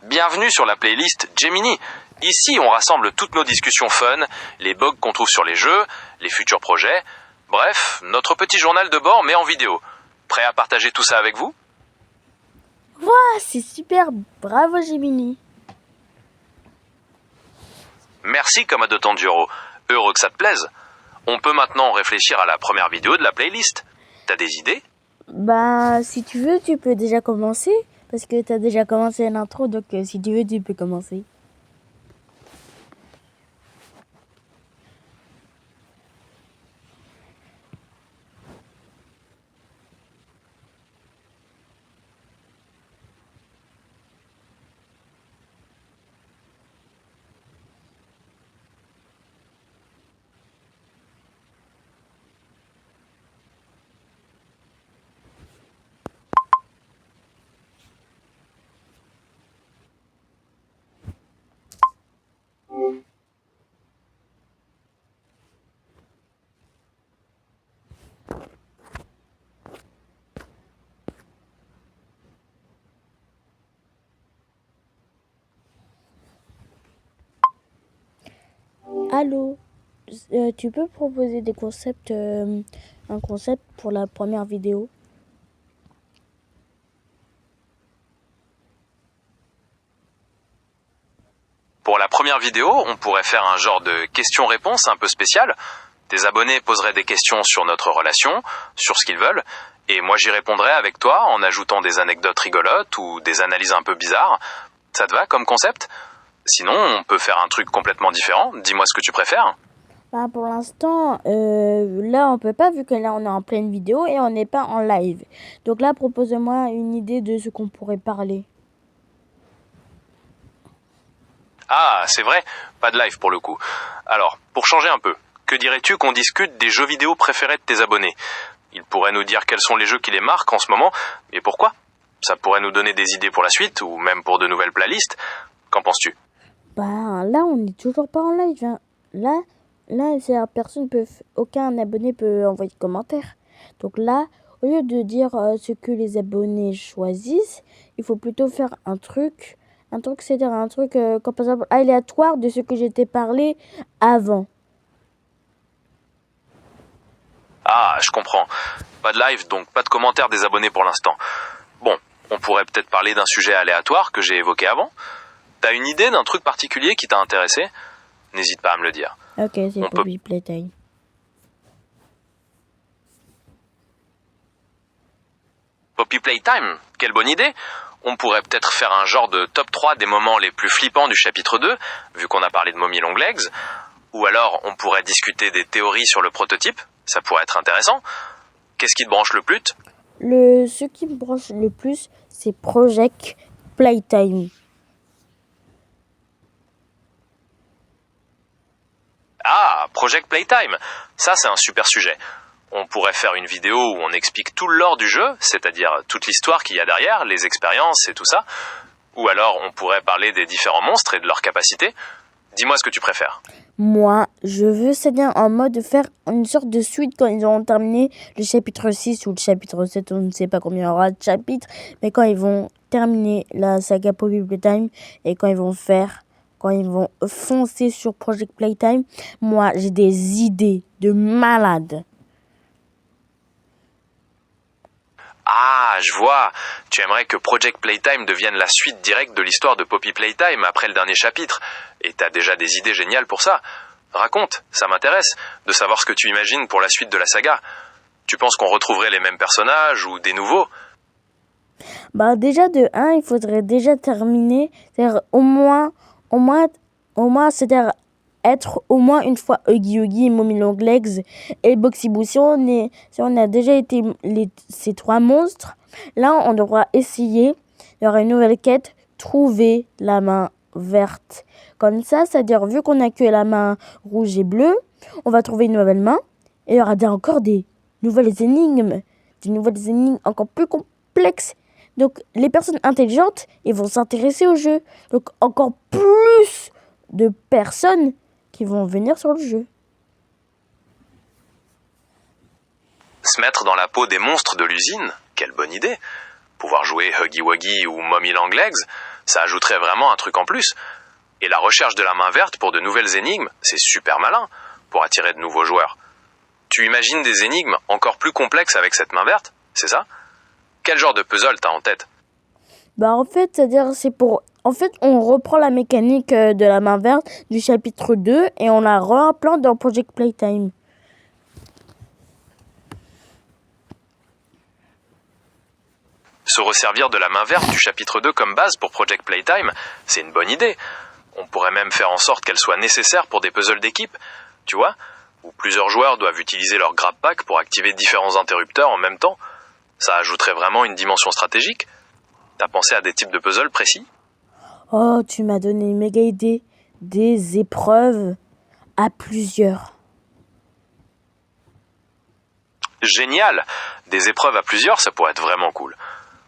Bienvenue sur la playlist Gemini. Ici, on rassemble toutes nos discussions fun, les bugs qu'on trouve sur les jeux, les futurs projets. Bref, notre petit journal de bord mais en vidéo. Prêt à partager tout ça avec vous ? Waouh, c'est super, bravo Gemini. Merci Commodore Tanjiro. Heureux que ça te plaise. On peut maintenant réfléchir à la première vidéo de la playlist. T'as des idées ? Bah, si tu veux, tu peux déjà commencer. Parce que t'as déjà commencé l'intro, donc si tu veux, tu peux commencer. Allô, tu peux proposer des concepts, un concept pour la première vidéo? Pour la première vidéo, on pourrait faire un genre de questions-réponses un peu spécial. Tes abonnés poseraient des questions sur notre relation, sur ce qu'ils veulent, et moi j'y répondrais avec toi en ajoutant des anecdotes rigolotes ou des analyses un peu bizarres. Ça te va comme concept ? Sinon, on peut faire un truc complètement différent. Dis-moi ce que tu préfères. Bah, pour l'instant, là, on peut pas, vu que là, on est en pleine vidéo et on n'est pas en live. Donc là, propose-moi une idée de ce qu'on pourrait parler. Ah, c'est vrai, pas de live pour le coup. Alors, pour changer un peu, que dirais-tu qu'on discute des jeux vidéo préférés de tes abonnés ? Ils pourraient nous dire quels sont les jeux qui les marquent en ce moment et pourquoi. Ça pourrait nous donner des idées pour la suite ou même pour de nouvelles playlists. Qu'en penses-tu ? Bah, là, on n'est toujours pas en live, hein. Là, aucun abonné peut envoyer de commentaire. Donc là, au lieu de dire ce que les abonnés choisissent, il faut plutôt faire c'est-à-dire un truc, comme par exemple, aléatoire de ce que j'étais parlé avant. Ah, je comprends. Pas de live, donc pas de commentaires des abonnés pour l'instant. Bon, on pourrait peut-être parler d'un sujet aléatoire que j'ai évoqué avant. T'as une idée d'un truc particulier qui t'a intéressé ? N'hésite pas à me le dire. Ok, c'est On Poppy Playtime. Poppy Playtime, quelle bonne idée. On pourrait peut-être faire un genre de top 3 des moments les plus flippants du chapitre 2, vu qu'on a parlé de Mommy Longlegs. Ou alors, on pourrait discuter des théories sur le prototype, ça pourrait être intéressant. Qu'est-ce qui te branche le plus ? Ce qui me branche le plus, c'est Project Playtime. Ah, Project Playtime, ça c'est un super sujet. On pourrait faire une vidéo où on explique tout le lore du jeu, c'est-à-dire toute l'histoire qu'il y a derrière, les expériences et tout ça. Ou alors on pourrait parler des différents monstres et de leurs capacités. Dis-moi ce que tu préfères. Moi, je veux, c'est-à-dire en mode de faire une sorte de suite quand ils auront terminé le chapitre 6 ou le chapitre 7, on ne sait pas combien il y aura de chapitres, mais quand ils vont terminer la saga Poppy Playtime et quand ils vont foncer sur Project Playtime, moi, j'ai des idées de malade. Ah, je vois. Tu aimerais que Project Playtime devienne la suite directe de l'histoire de Poppy Playtime après le dernier chapitre. Et t'as déjà des idées géniales pour ça. Raconte, ça m'intéresse, de savoir ce que tu imagines pour la suite de la saga. Tu penses qu'on retrouverait les mêmes personnages ou des nouveaux ? Bah déjà de 1, il faudrait déjà terminer, c'est-à-dire c'est-à-dire être au moins une fois Huggy Wuggy et Mommy Longlegs et Boxy Boo. Si on a déjà été ces 3 monstres, là on devra essayer, il y aura une nouvelle quête, trouver la main verte. Comme ça, c'est-à-dire vu qu'on a que la main rouge et bleue, on va trouver une nouvelle main et il y aura encore des nouvelles énigmes encore plus complexes. Donc les personnes intelligentes, ils vont s'intéresser au jeu. Donc encore plus de personnes qui vont venir sur le jeu. Se mettre dans la peau des monstres de l'usine ? Quelle bonne idée. Pouvoir jouer Huggy Wuggy ou Mommy Longlegs ? Ça ajouterait vraiment un truc en plus. Et la recherche de la main verte pour de nouvelles énigmes, c'est super malin pour attirer de nouveaux joueurs. Tu imagines des énigmes encore plus complexes avec cette main verte, c'est ça? Quel genre de puzzle t'as en tête? Bah en fait, c'est-à-dire c'est pour... En fait, on reprend la mécanique de la main verte du chapitre 2 et on la réimplante dans Project Playtime. Se resservir de la main verte du chapitre 2 comme base pour Project Playtime, c'est une bonne idée. On pourrait même faire en sorte qu'elle soit nécessaire pour des puzzles d'équipe, tu vois, où plusieurs joueurs doivent utiliser leur grab pack pour activer différents interrupteurs en même temps. Ça ajouterait vraiment une dimension stratégique. T'as pensé à des types de puzzles précis? Oh, tu m'as donné une méga idée. Des épreuves à plusieurs. Génial! Des épreuves à plusieurs, ça pourrait être vraiment cool.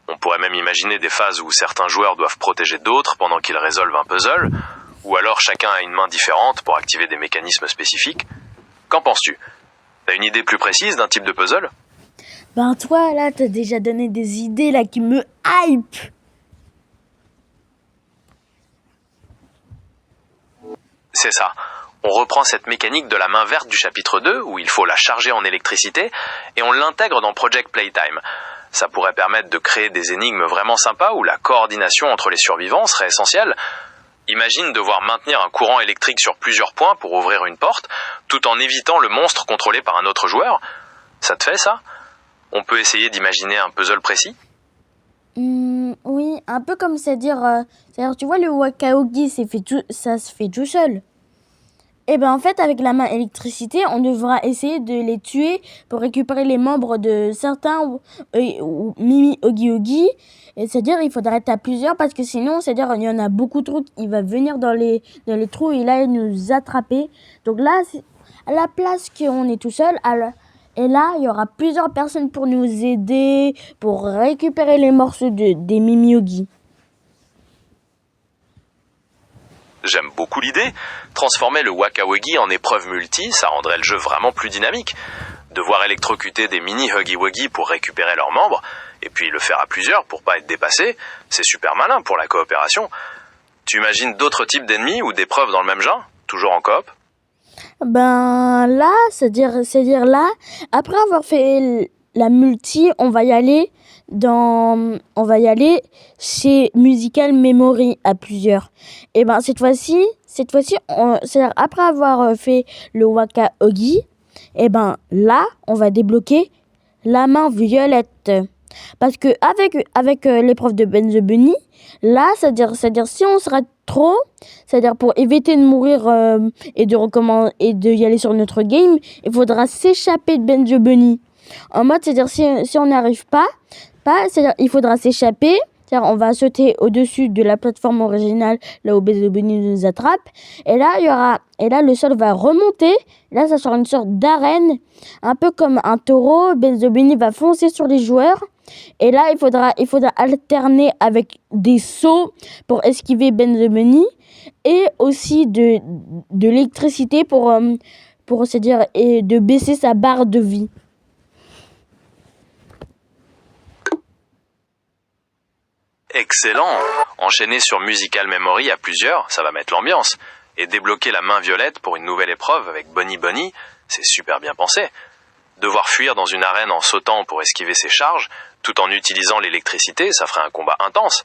On pourrait même imaginer des phases où certains joueurs doivent protéger d'autres pendant qu'ils résolvent un puzzle, ou alors chacun a une main différente pour activer des mécanismes spécifiques. Qu'en penses-tu? T'as une idée plus précise d'un type de puzzle? Ben toi, là, t'as déjà donné des idées là qui me hype. C'est ça. On reprend cette mécanique de la main verte du chapitre 2, où il faut la charger en électricité, et on l'intègre dans Project Playtime. Ça pourrait permettre de créer des énigmes vraiment sympas où la coordination entre les survivants serait essentielle. Imagine devoir maintenir un courant électrique sur plusieurs points pour ouvrir une porte, tout en évitant le monstre contrôlé par un autre joueur. Ça te fait ça? On peut essayer d'imaginer un puzzle précis? Oui, un peu comme c'est-à-dire, tu vois, le wakaogi, ça se fait tout seul. Et ben en fait, avec la main électricité, on devra essayer de les tuer pour récupérer les membres de certains ou Mimi Ogi Ogi. Et c'est-à-dire, il faudra être à plusieurs parce que sinon, c'est-à-dire, il y en a beaucoup trop. Il va venir dans les trous et là, il nous attraper. Donc là, à la place qu'on est tout seul, et là, il y aura plusieurs personnes pour nous aider, pour récupérer les morceaux des Mimi Ogi. J'aime beaucoup l'idée. Transformer le Waka-Wuggy en épreuve multi, ça rendrait le jeu vraiment plus dynamique. Devoir électrocuter des mini Huggy Wuggy pour récupérer leurs membres, et puis le faire à plusieurs pour pas être dépassé, c'est super malin pour la coopération. Tu imagines d'autres types d'ennemis ou d'épreuves dans le même genre, toujours en coop? Ben là, c'est-à-dire là, après avoir fait la multi, on va y aller chez Musical Memory à plusieurs. Et ben cette fois-ci, c'est-à-dire après avoir fait le Waka Ogi, et ben là, on va débloquer la main violette. Parce que avec l'épreuve de Ben the Bunny, là, c'est-à-dire si on sera trop, c'est-à-dire pour éviter de mourir et de recommencer et de y aller sur notre game, il faudra s'échapper de Ben the Bunny. En mode, c'est-à-dire si on n'arrive pas, c'est-à-dire il faudra s'échapper. C'est-à-dire on va sauter au-dessus de la plateforme originale là où Ben the Bunny nous attrape. Et là le sol va remonter. Là ça sera une sorte d'arène, un peu comme un taureau. Ben the Bunny va foncer sur les joueurs. Et là, il faudra alterner avec des sauts pour esquiver Ben the Bunny et aussi de l'électricité pour c'est-à-dire et de baisser sa barre de vie. Excellent! Enchaîner sur Musical Memory à plusieurs, ça va mettre l'ambiance. Et débloquer la main violette pour une nouvelle épreuve avec Bonnie Bonnie, c'est super bien pensé. Devoir fuir dans une arène en sautant pour esquiver ses charges, tout en utilisant l'électricité, ça ferait un combat intense.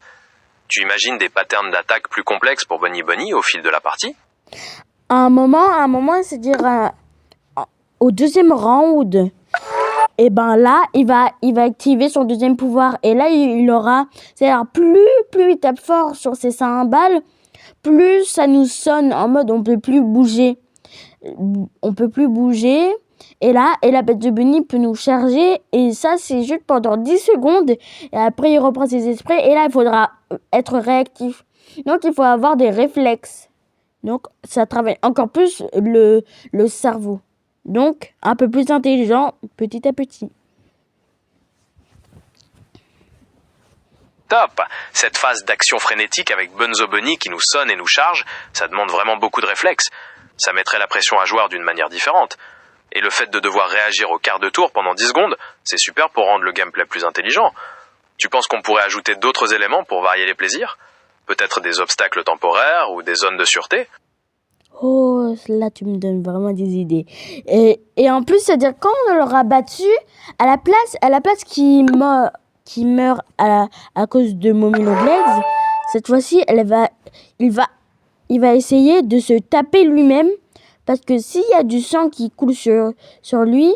Tu imagines des patterns d'attaque plus complexes pour Bonnie Bonnie au fil de la partie? À un moment, c'est-à-dire au deuxième round, et ben là, il va activer son deuxième pouvoir. Et là, il aura, c'est-à-dire plus il tape fort sur ses cymbales, plus ça nous sonne en mode on peut plus bouger. Et là, Ben the Bunny peut nous charger. Et ça, c'est juste pendant 10 secondes. Et après, il reprend ses esprits. Et là, il faudra être réactif. Donc, il faut avoir des réflexes. Donc, ça travaille encore plus le cerveau. Donc, un peu plus intelligent petit à petit. Top! Cette phase d'action frénétique avec Bunzo Bunny qui nous sonne et nous charge, ça demande vraiment beaucoup de réflexes. Ça mettrait la pression à joueur d'une manière différente. Et le fait de devoir réagir au quart de tour pendant 10 secondes, c'est super pour rendre le gameplay plus intelligent. Tu penses qu'on pourrait ajouter d'autres éléments pour varier les plaisirs? Peut-être des obstacles temporaires ou des zones de sûreté. Oh, là, tu me donnes vraiment des idées. Et en plus, c'est-à-dire, quand on l'aura battu, à la place qui meurt à cause de Mommy Longlegs, cette fois-ci, il va essayer de se taper lui-même. Parce que s'il y a du sang qui coule sur lui,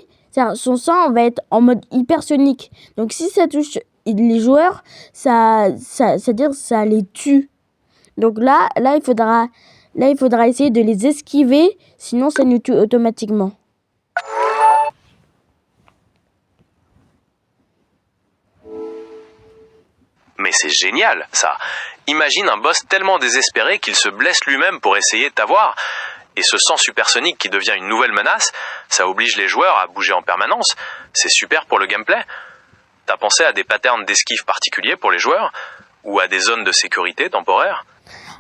son sang va être en mode hypersonique. Donc, si ça touche les joueurs, c'est-à-dire, ça les tue. Donc là, il faudra essayer de les esquiver, sinon ça nous tue automatiquement. Mais c'est génial, ça. Imagine un boss tellement désespéré qu'il se blesse lui-même pour essayer de t'avoir. Et ce sang supersonique qui devient une nouvelle menace, ça oblige les joueurs à bouger en permanence. C'est super pour le gameplay. T'as pensé à des patterns d'esquive particuliers pour les joueurs? Ou à des zones de sécurité temporaires?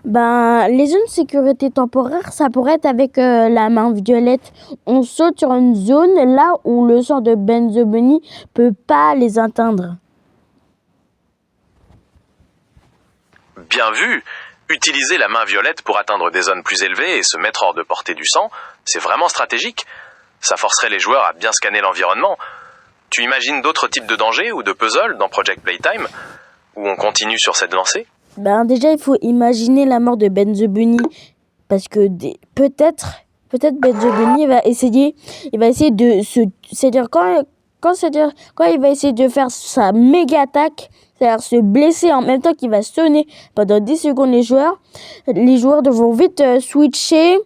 Les zones de sécurité temporaire, ça pourrait être avec la main violette. On saute sur une zone là où le sang de Benzo Bunny peut pas les atteindre. Bien vu! Utiliser la main violette pour atteindre des zones plus élevées et se mettre hors de portée du sang, c'est vraiment stratégique. Ça forcerait les joueurs à bien scanner l'environnement. Tu imagines d'autres types de dangers ou de puzzles dans Project Playtime? Où on continue sur cette lancée? Déjà, il faut imaginer la mort de Benzo Bunny. Parce que peut-être Benzo Bunny va essayer de se... C'est-à-dire, quand il va essayer de faire sa méga attaque, c'est-à-dire se blesser en même temps qu'il va sonner pendant 10 secondes les joueurs devront vite switcher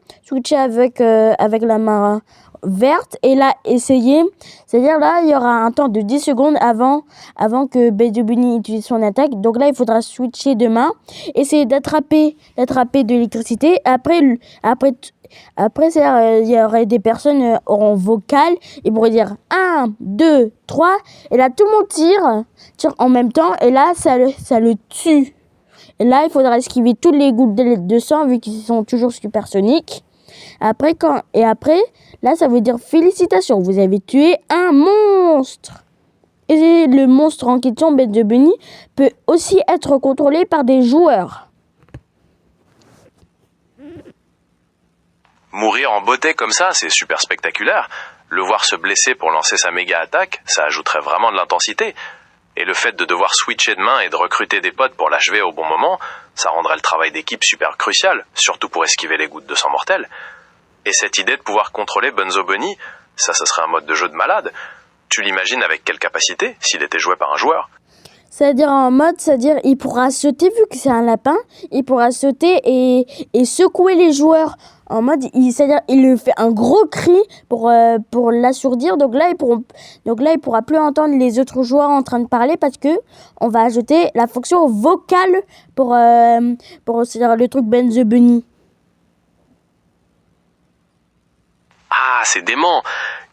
avec la main verte et là essayer, c'est-à-dire là il y aura un temps de 10 secondes avant que Benzo Bunny utilise son attaque. Donc là il faudra switcher de main, essayer d'attraper de l'électricité. Après il y aurait des personnes en vocal, ils pourraient dire 1, 2, 3 et là tout le monde tire en même temps et là ça le tue. Et là il faudra esquiver toutes les gouttes de sang vu qu'ils sont toujours supersoniques. Après, là, ça veut dire félicitations, vous avez tué un monstre. Et le monstre en question, Benzo Bunny, peut aussi être contrôlé par des joueurs. Mourir en beauté comme ça, c'est super spectaculaire. Le voir se blesser pour lancer sa méga attaque, ça ajouterait vraiment de l'intensité. Et le fait de devoir switcher de main et de recruter des potes pour l'achever au bon moment, ça rendrait le travail d'équipe super crucial, surtout pour esquiver les gouttes de sang mortelles. Et cette idée de pouvoir contrôler Benzo Bunny, ça serait un mode de jeu de malade. Tu l'imagines avec quelle capacité, s'il était joué par un joueur? C'est-à-dire il pourra sauter, vu que c'est un lapin, il pourra sauter et secouer les joueurs. En mode, c'est-à-dire, il lui fait un gros cri pour l'assourdir. Donc là, il pourra plus entendre les autres joueurs en train de parler parce que on va ajouter la fonction vocale pour c'est-à-dire le truc Benzo Bunny. Ah, c'est dément!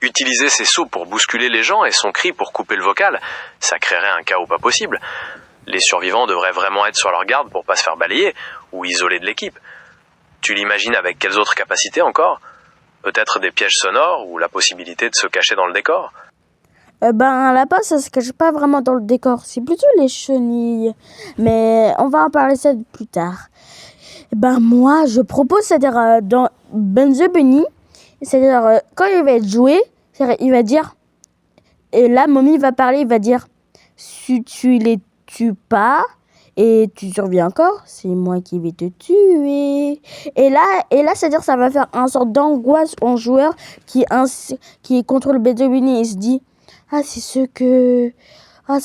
Utiliser ses sauts pour bousculer les gens et son cri pour couper le vocal, ça créerait un chaos pas possible. Les survivants devraient vraiment être sur leur garde pour pas se faire balayer ou isoler de l'équipe. Tu l'imagines avec quelles autres capacités encore? Peut-être des pièges sonores ou la possibilité de se cacher dans le décor? Un lapin, ça se cache pas vraiment dans le décor. C'est plutôt les chenilles. Mais on va en parler ça plus tard. Moi, je propose, c'est-à-dire dans Benzo Bunny, c'est-à-dire quand il va être joué, il va dire... Et là, Mommy va parler, il va dire... Si tu les tues pas... Et tu survis encore, c'est moi qui vais te tuer. Et là, c'est-à-dire ça va faire une sorte d'angoisse en joueur qui contrôle Benzo Bunny et se dit ça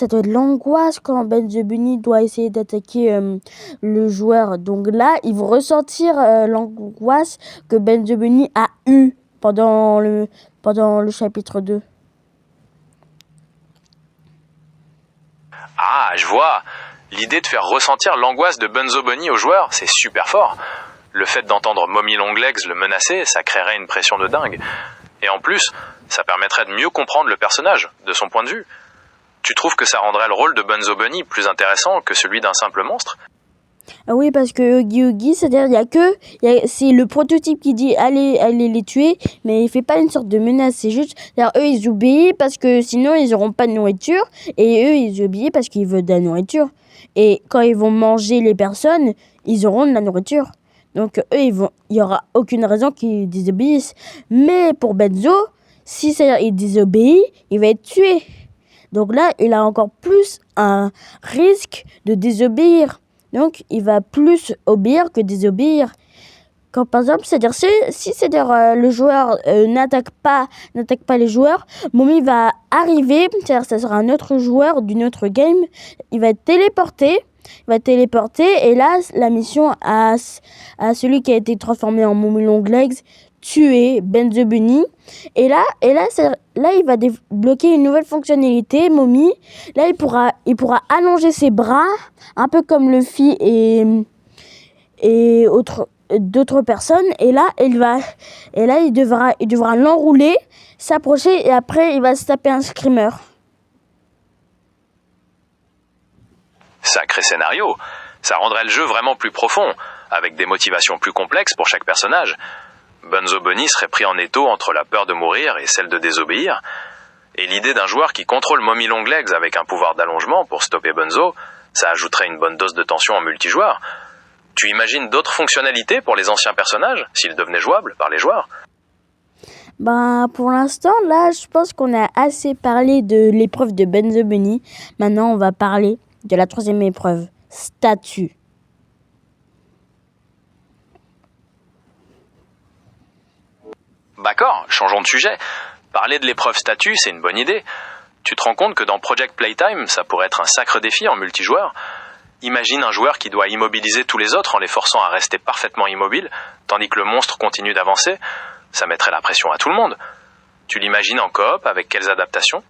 doit être l'angoisse quand Benzo Bunny doit essayer d'attaquer le joueur. Donc là, ils vont ressentir l'angoisse que Benzo Bunny a eue pendant le chapitre 2. Ah, je vois. L'idée de faire ressentir l'angoisse de Benzo Bunny aux joueurs, c'est super fort. Le fait d'entendre Mommy Longlegs le menacer, ça créerait une pression de dingue. Et en plus, ça permettrait de mieux comprendre le personnage, de son point de vue. Tu trouves que ça rendrait le rôle de Benzo Bunny plus intéressant que celui d'un simple monstre? Ah oui, parce que Huggy Wuggy, c'est-à-dire c'est le prototype qui dit allez les tuer, mais il fait pas une sorte de menace, c'est juste, c'est-à-dire eux ils obéissent parce que sinon ils auront pas de nourriture, et eux ils obéissent parce qu'ils veulent de la nourriture. Et quand ils vont manger les personnes, ils auront de la nourriture. Donc il y aura aucune raison qu'ils désobéissent. Mais pour Benzo, si c'est-à-dire il désobéit, il va être tué. Donc là, il a encore plus un risque de désobéir. Donc, il va plus obéir que désobéir. Quand par exemple, c'est-à-dire si c'est-à-dire le joueur n'attaque pas les joueurs, Mommy va arriver, c'est-à-dire ça sera un autre joueur d'une autre game, il va être téléporté. Et là, la mission à celui qui a été transformé en Mommy Longlegs, tuer Ben the Bunny. Et là, il va débloquer une nouvelle fonctionnalité, Mommy. Là, il pourra allonger ses bras, un peu comme Luffy et d'autres personnes. Et là, il devra l'enrouler, s'approcher et après, il va se taper un screamer. Sacré scénario. Ça rendrait le jeu vraiment plus profond, avec des motivations plus complexes pour chaque personnage. Bunzo Bunny serait pris en étau entre la peur de mourir et celle de désobéir. Et l'idée d'un joueur qui contrôle Mommy Longlegs avec un pouvoir d'allongement pour stopper Bunzo, ça ajouterait une bonne dose de tension en multijoueur. Tu imagines d'autres fonctionnalités pour les anciens personnages, s'ils devenaient jouables par les joueurs ? Pour l'instant, là, je pense qu'on a assez parlé de l'épreuve de Bunzo Bunny. Maintenant, on va parler de la troisième épreuve, statue. D'accord, changeons de sujet. Parler de l'épreuve statue, c'est une bonne idée. Tu te rends compte que dans Project Playtime, ça pourrait être un sacré défi en multijoueur ? Imagine un joueur qui doit immobiliser tous les autres en les forçant à rester parfaitement immobiles, tandis que le monstre continue d'avancer. Ça mettrait la pression à tout le monde. Tu l'imagines en coop, avec quelles adaptations ?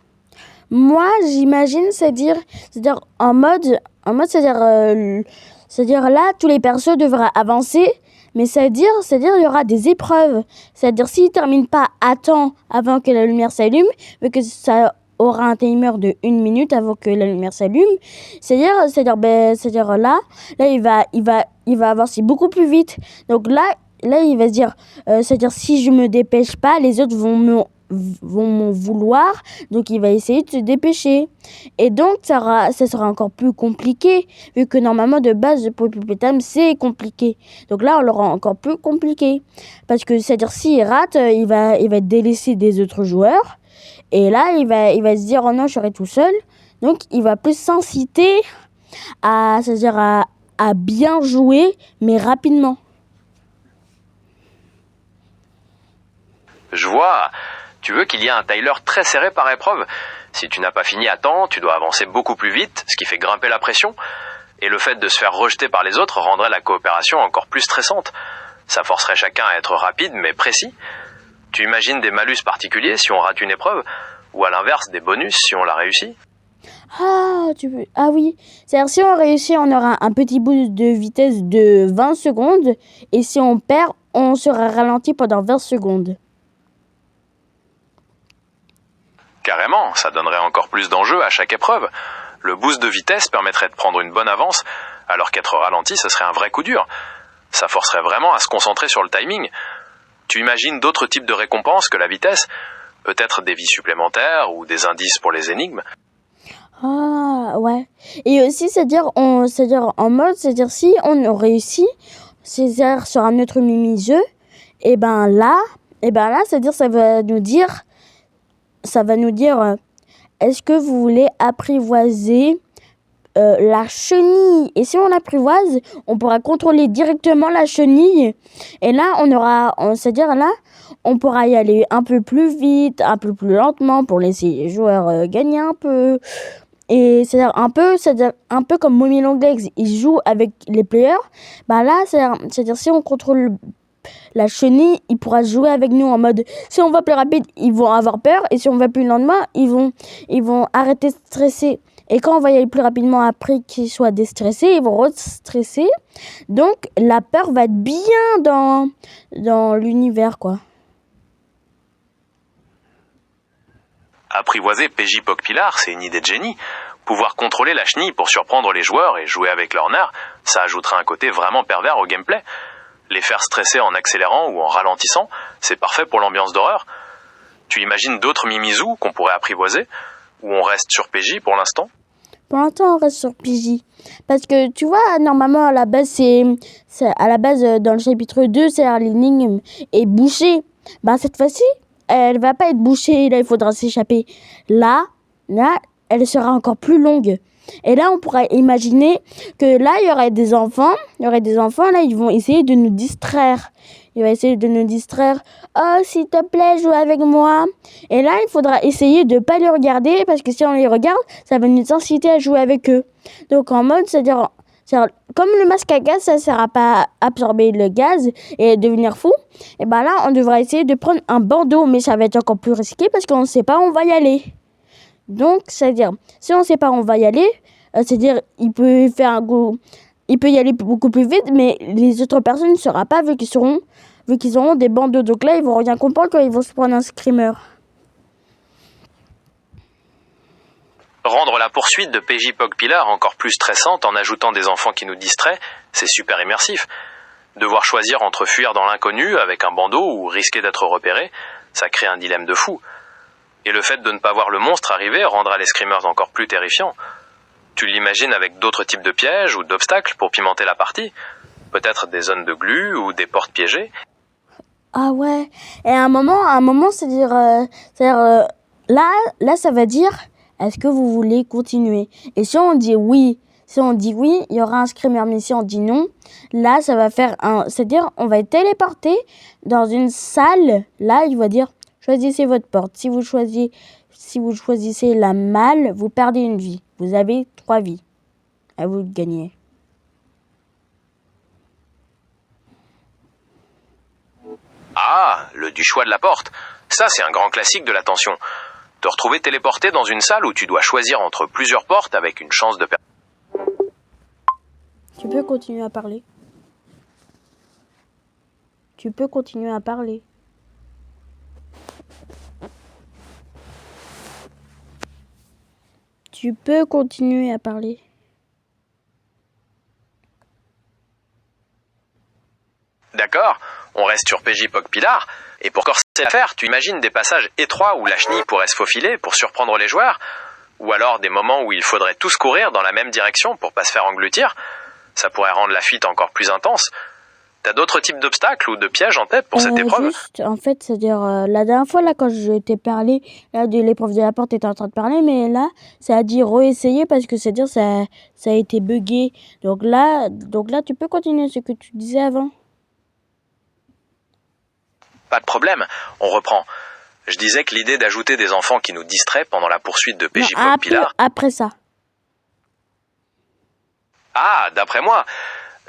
Moi, j'imagine, c'est-à-dire en mode, c'est-à-dire là, tous les persos devraient avancer, mais c'est-à-dire, il y aura des épreuves. C'est-à-dire, s'ils ne terminent pas à temps avant que la lumière s'allume, vu que ça aura un timer de 1 minute avant que la lumière s'allume, c'est-à-dire là, il va avancer beaucoup plus vite. Donc là, il va se dire, c'est-à-dire, si je me dépêche pas, les autres vont m'en vouloir, donc il va essayer de se dépêcher. Et donc, ça sera encore plus compliqué, vu que normalement, de base, pour Playtime, c'est compliqué. Donc là, on l'aura encore plus compliqué. Parce que, c'est-à-dire, s'il rate, il va être délaissé des autres joueurs. Et là, il va se dire, oh non, je serai tout seul. Donc, il va plus s'inciter c'est-à-dire à bien jouer, mais rapidement. Je vois. Tu veux qu'il y ait un timer très serré par épreuve. Si tu n'as pas fini à temps, tu dois avancer beaucoup plus vite, ce qui fait grimper la pression. Et le fait de se faire rejeter par les autres rendrait la coopération encore plus stressante. Ça forcerait chacun à être rapide mais précis. Tu imagines des malus particuliers si on rate une épreuve, ou à l'inverse des bonus si on la réussit ? Ah oui, c'est-à-dire si on réussit, on aura un petit boost de vitesse de 20 secondes, et si on perd, on sera ralenti pendant 20 secondes. Carrément, ça donnerait encore plus d'enjeux à chaque épreuve. Le boost de vitesse permettrait de prendre une bonne avance, alors qu'être ralenti, ce serait un vrai coup dur. Ça forcerait vraiment à se concentrer sur le timing. Tu imagines d'autres types de récompenses que la vitesse ? Peut-être des vies supplémentaires ou des indices pour les énigmes ? Ah, ouais. Et aussi, c'est-à-dire en mode, c'est-à-dire si on réussit, c'est-à-dire sur un autre mini-jeu, et ben là, c'est-à-dire ça va nous dire, est-ce que vous voulez apprivoiser la chenille? Et si on l'apprivoise, on pourra contrôler directement la chenille. Et là, c'est-à-dire là, on pourra y aller un peu plus vite, un peu plus lentement pour laisser les joueurs gagner un peu. Et c'est-à-dire un peu comme Mommy Longlegs, il joue avec les players. Là, c'est-à-dire si on contrôle la chenille, il pourra jouer avec nous en mode si on va plus rapide, ils vont avoir peur, et si on va plus lentement, ils vont arrêter de stresser. Et quand on va y aller plus rapidement après qu'ils soient déstressés, ils vont re-stresser. Donc la peur va être bien dans l'univers, quoi. Apprivoiser PJ Pocpilar, c'est une idée de génie. Pouvoir contrôler la chenille pour surprendre les joueurs et jouer avec leurs nerfs, ça ajouterait un côté vraiment pervers au gameplay. Les faire stresser en accélérant ou en ralentissant, c'est parfait pour l'ambiance d'horreur. Tu imagines d'autres Mimizou qu'on pourrait apprivoiser? Ou on reste sur PJ pour l'instant? Pour l'instant, on reste sur PJ. Parce que, tu vois, normalement, à la base, dans le chapitre 2, c'est l'énigme est bouchée. Ben, cette fois-ci, elle va pas être bouchée. Là, il faudra s'échapper. Là, elle sera encore plus longue. Et là, on pourrait imaginer que là, il y aurait des enfants. Là, ils vont essayer de nous distraire. Il va essayer de nous distraire. Oh, s'il te plaît, joue avec moi. Et là, il faudra essayer de pas les regarder parce que si on les regarde, ça va nous inciter à jouer avec eux. Donc, en mode, c'est-à-dire comme le masque à gaz, ça sert à pas absorber le gaz et devenir fou. Et ben là, on devra essayer de prendre un bandeau, mais ça va être encore plus risqué parce qu'on ne sait pas où on va y aller. Donc, c'est-à-dire, si on ne sait pas où on va y aller, c'est-à-dire, il peut y aller beaucoup plus vite, mais les autres personnes ne sauront pas vu qu'ils auront des bandeaux. Donc là, ils vont rien comprendre quand ils vont se prendre un screamer. Rendre la poursuite de PJ Pogpillar encore plus stressante en ajoutant des enfants qui nous distraient, c'est super immersif. Devoir choisir entre fuir dans l'inconnu avec un bandeau ou risquer d'être repéré, ça crée un dilemme de fou. Et le fait de ne pas voir le monstre arriver rendra les screamers encore plus terrifiants. Tu l'imagines avec d'autres types de pièges ou d'obstacles pour pimenter la partie? Peut-être des zones de glu ou des portes piégées? Ah ouais. Et à un moment, c'est-à-dire, là, ça va dire, est-ce que vous voulez continuer? Et si on dit oui, il y aura un screamer. Mais si on dit non, là, ça va faire c'est-à-dire, on va être téléporté dans une salle. Là, il va dire, choisissez votre porte. Si vous choisissez la mâle, vous perdez une vie. Vous avez 3 vies. À vous de gagner. Ah, le du choix de la porte. Ça, c'est un grand classique de la tension. Te retrouver téléporté dans une salle où tu dois choisir entre plusieurs portes avec une chance de perdre. Tu peux continuer à parler. Tu peux continuer à parler. Tu peux continuer à parler. D'accord, on reste sur PJ Pogpillar, et pour corser l'affaire, tu imagines des passages étroits où la chenille pourrait se faufiler pour surprendre les joueurs, ou alors des moments où il faudrait tous courir dans la même direction pour pas se faire engloutir. Ça pourrait rendre la fuite encore plus intense. T'as d'autres types d'obstacles ou de pièges en tête pour cette épreuve? Juste, en fait, c'est-à-dire, la dernière fois, là, quand je t'ai parlé, là, de l'épreuve de la porte, t'étais en train de parler, mais là, ça a dit réessayer parce que c'est-à-dire, ça a été buggé. Donc là, tu peux continuer ce que tu disais avant. Pas de problème, on reprend. Je disais que l'idée d'ajouter des enfants qui nous distraient pendant la poursuite de PJ Pogpillar... Après ça. Ah, d'après moi,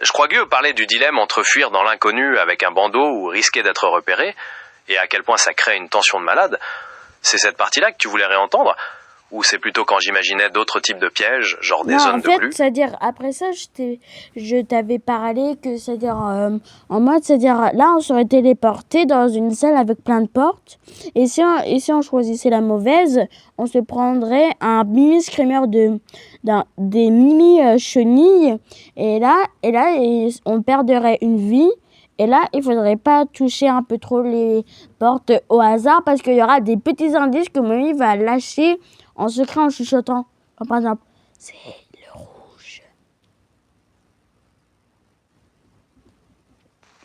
je crois que parlait du dilemme entre fuir dans l'inconnu avec un bandeau ou risquer d'être repéré, et à quel point ça crée une tension de malade. C'est cette partie-là que tu voulais réentendre? Ou c'est plutôt quand j'imaginais d'autres types de pièges, genre des zones de glu? C'est-à-dire, après ça, je t'avais parlé que, c'est-à-dire, en mode, c'est-à-dire, là, on serait téléporté dans une salle avec plein de portes. Et si on choisissait la mauvaise, on se prendrait un mini screamer des mimi chenilles. Et là, on perdrait une vie. Et là, il faudrait pas toucher un peu trop les portes au hasard parce qu'il y aura des petits indices que Mommy va lâcher en secret en chuchotant. Comme par exemple, c'est le rouge.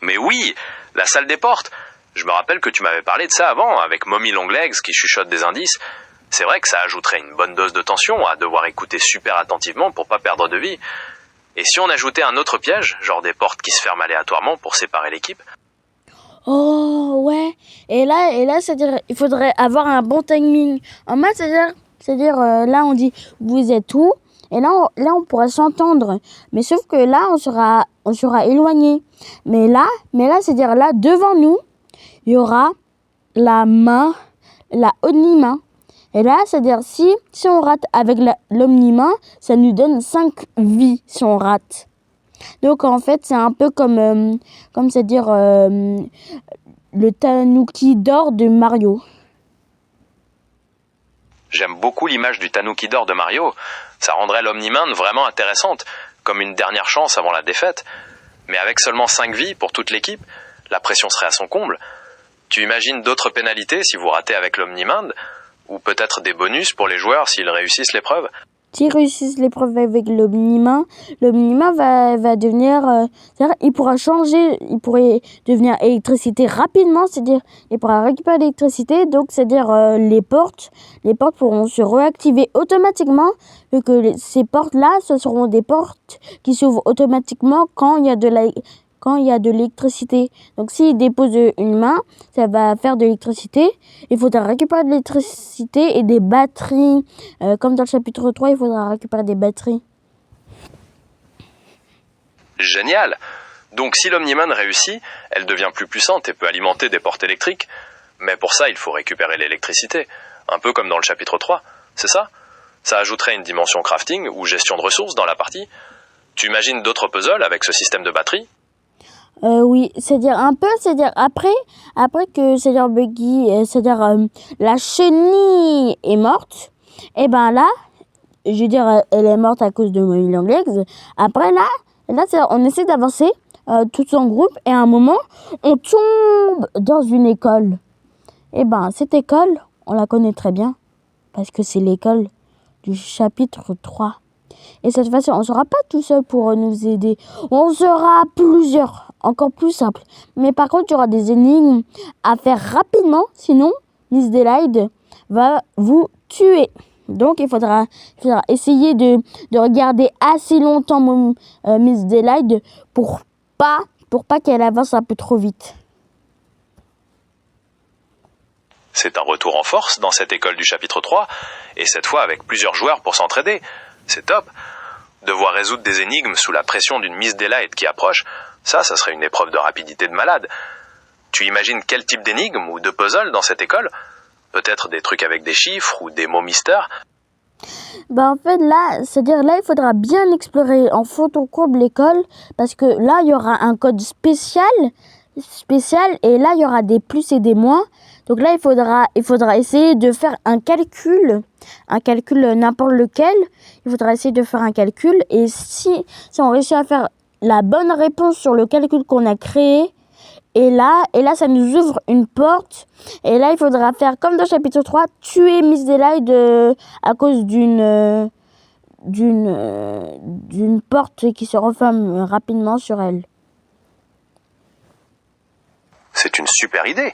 Mais oui, la salle des portes. Je me rappelle que tu m'avais parlé de ça avant, avec Mommy Longlegs qui chuchote des indices. C'est vrai que ça ajouterait une bonne dose de tension à devoir écouter super attentivement pour pas perdre de vie. Et si on ajoutait un autre piège, genre des portes qui se ferment aléatoirement pour séparer l'équipe? Oh, ouais. Et là, c'est-à-dire, il faudrait avoir un bon timing. En mode, c'est-à-dire, là, on dit, vous êtes où? Et là, on pourra s'entendre. Mais sauf que là, on sera éloigné. Mais là, c'est-à-dire, là, devant nous, il y aura la omni-main. Et là, c'est-à-dire, si on rate avec l'omni-main, ça nous donne 5 vies si on rate. Donc, en fait, c'est un peu comme c'est-à-dire, le tanuki d'or de Mario. J'aime beaucoup l'image du tanuki d'or de Mario. Ça rendrait l'Omniman vraiment intéressante, comme une dernière chance avant la défaite. Mais avec seulement 5 vies pour toute l'équipe, la pression serait à son comble. Tu imagines d'autres pénalités si vous ratez avec l'Omniman, ou peut-être des bonus pour les joueurs s'ils réussissent l'épreuve? S'ils réussissent l'épreuve avec l'Omniman va devenir... c'est-à-dire, il pourra changer, il pourrait devenir électricité rapidement, c'est-à-dire, il pourra récupérer l'électricité, donc c'est-à-dire les portes pourront se réactiver automatiquement, vu que ces portes-là, ce seront des portes qui s'ouvrent automatiquement quand il y a de l'électricité. Donc s'il dépose une main, ça va faire de l'électricité. Il faudra récupérer de l'électricité et des batteries. Comme dans le chapitre 3, il faudra récupérer des batteries. Génial! Donc si l'Omniman réussit, elle devient plus puissante et peut alimenter des portes électriques. Mais pour ça, il faut récupérer l'électricité. Un peu comme dans le chapitre 3, c'est ça? Ça ajouterait une dimension crafting ou gestion de ressources dans la partie. Tu imagines d'autres puzzles avec ce système de batterie? Oui, c'est-à-dire après que c'est-à-dire Buggy, la chenille est morte, et ben là, je veux dire, elle est morte à cause de Mommy Longlegs. Après là on essaie d'avancer tout en groupe, et à un moment, on tombe dans une école. Et ben cette école, on la connaît très bien, parce que c'est l'école du chapitre 3. Et cette fois-ci, on ne sera pas tout seul pour nous aider. On sera plusieurs, encore plus simple. Mais par contre, il y aura des énigmes à faire rapidement. Sinon, Miss Delight va vous tuer. Donc, il faudra essayer de regarder assez longtemps Miss Delight pour pas qu'elle avance un peu trop vite. C'est un retour en force dans cette école du chapitre 3, et cette fois avec plusieurs joueurs pour s'entraider. C'est top. Devoir résoudre des énigmes sous la pression d'une Miss Delight qui approche, ça serait une épreuve de rapidité de malade. Tu imagines quel type d'énigmes ou de puzzle dans cette école? Peut-être des trucs avec des chiffres ou des mots mystères? En fait, là, c'est-à-dire là, il faudra bien explorer en fond en comble l'école, parce que là, il y aura un code spécial, et là, il y aura des plus et des moins. Donc là, il faudra essayer de faire un calcul n'importe lequel. Il faudra essayer de faire un calcul, et si on réussit à faire la bonne réponse sur le calcul qu'on a créé, et là, ça nous ouvre une porte. Et là, il faudra faire comme dans le chapitre 3, tuer Miss Delight à cause d'une porte qui se referme rapidement sur elle. C'est une super idée.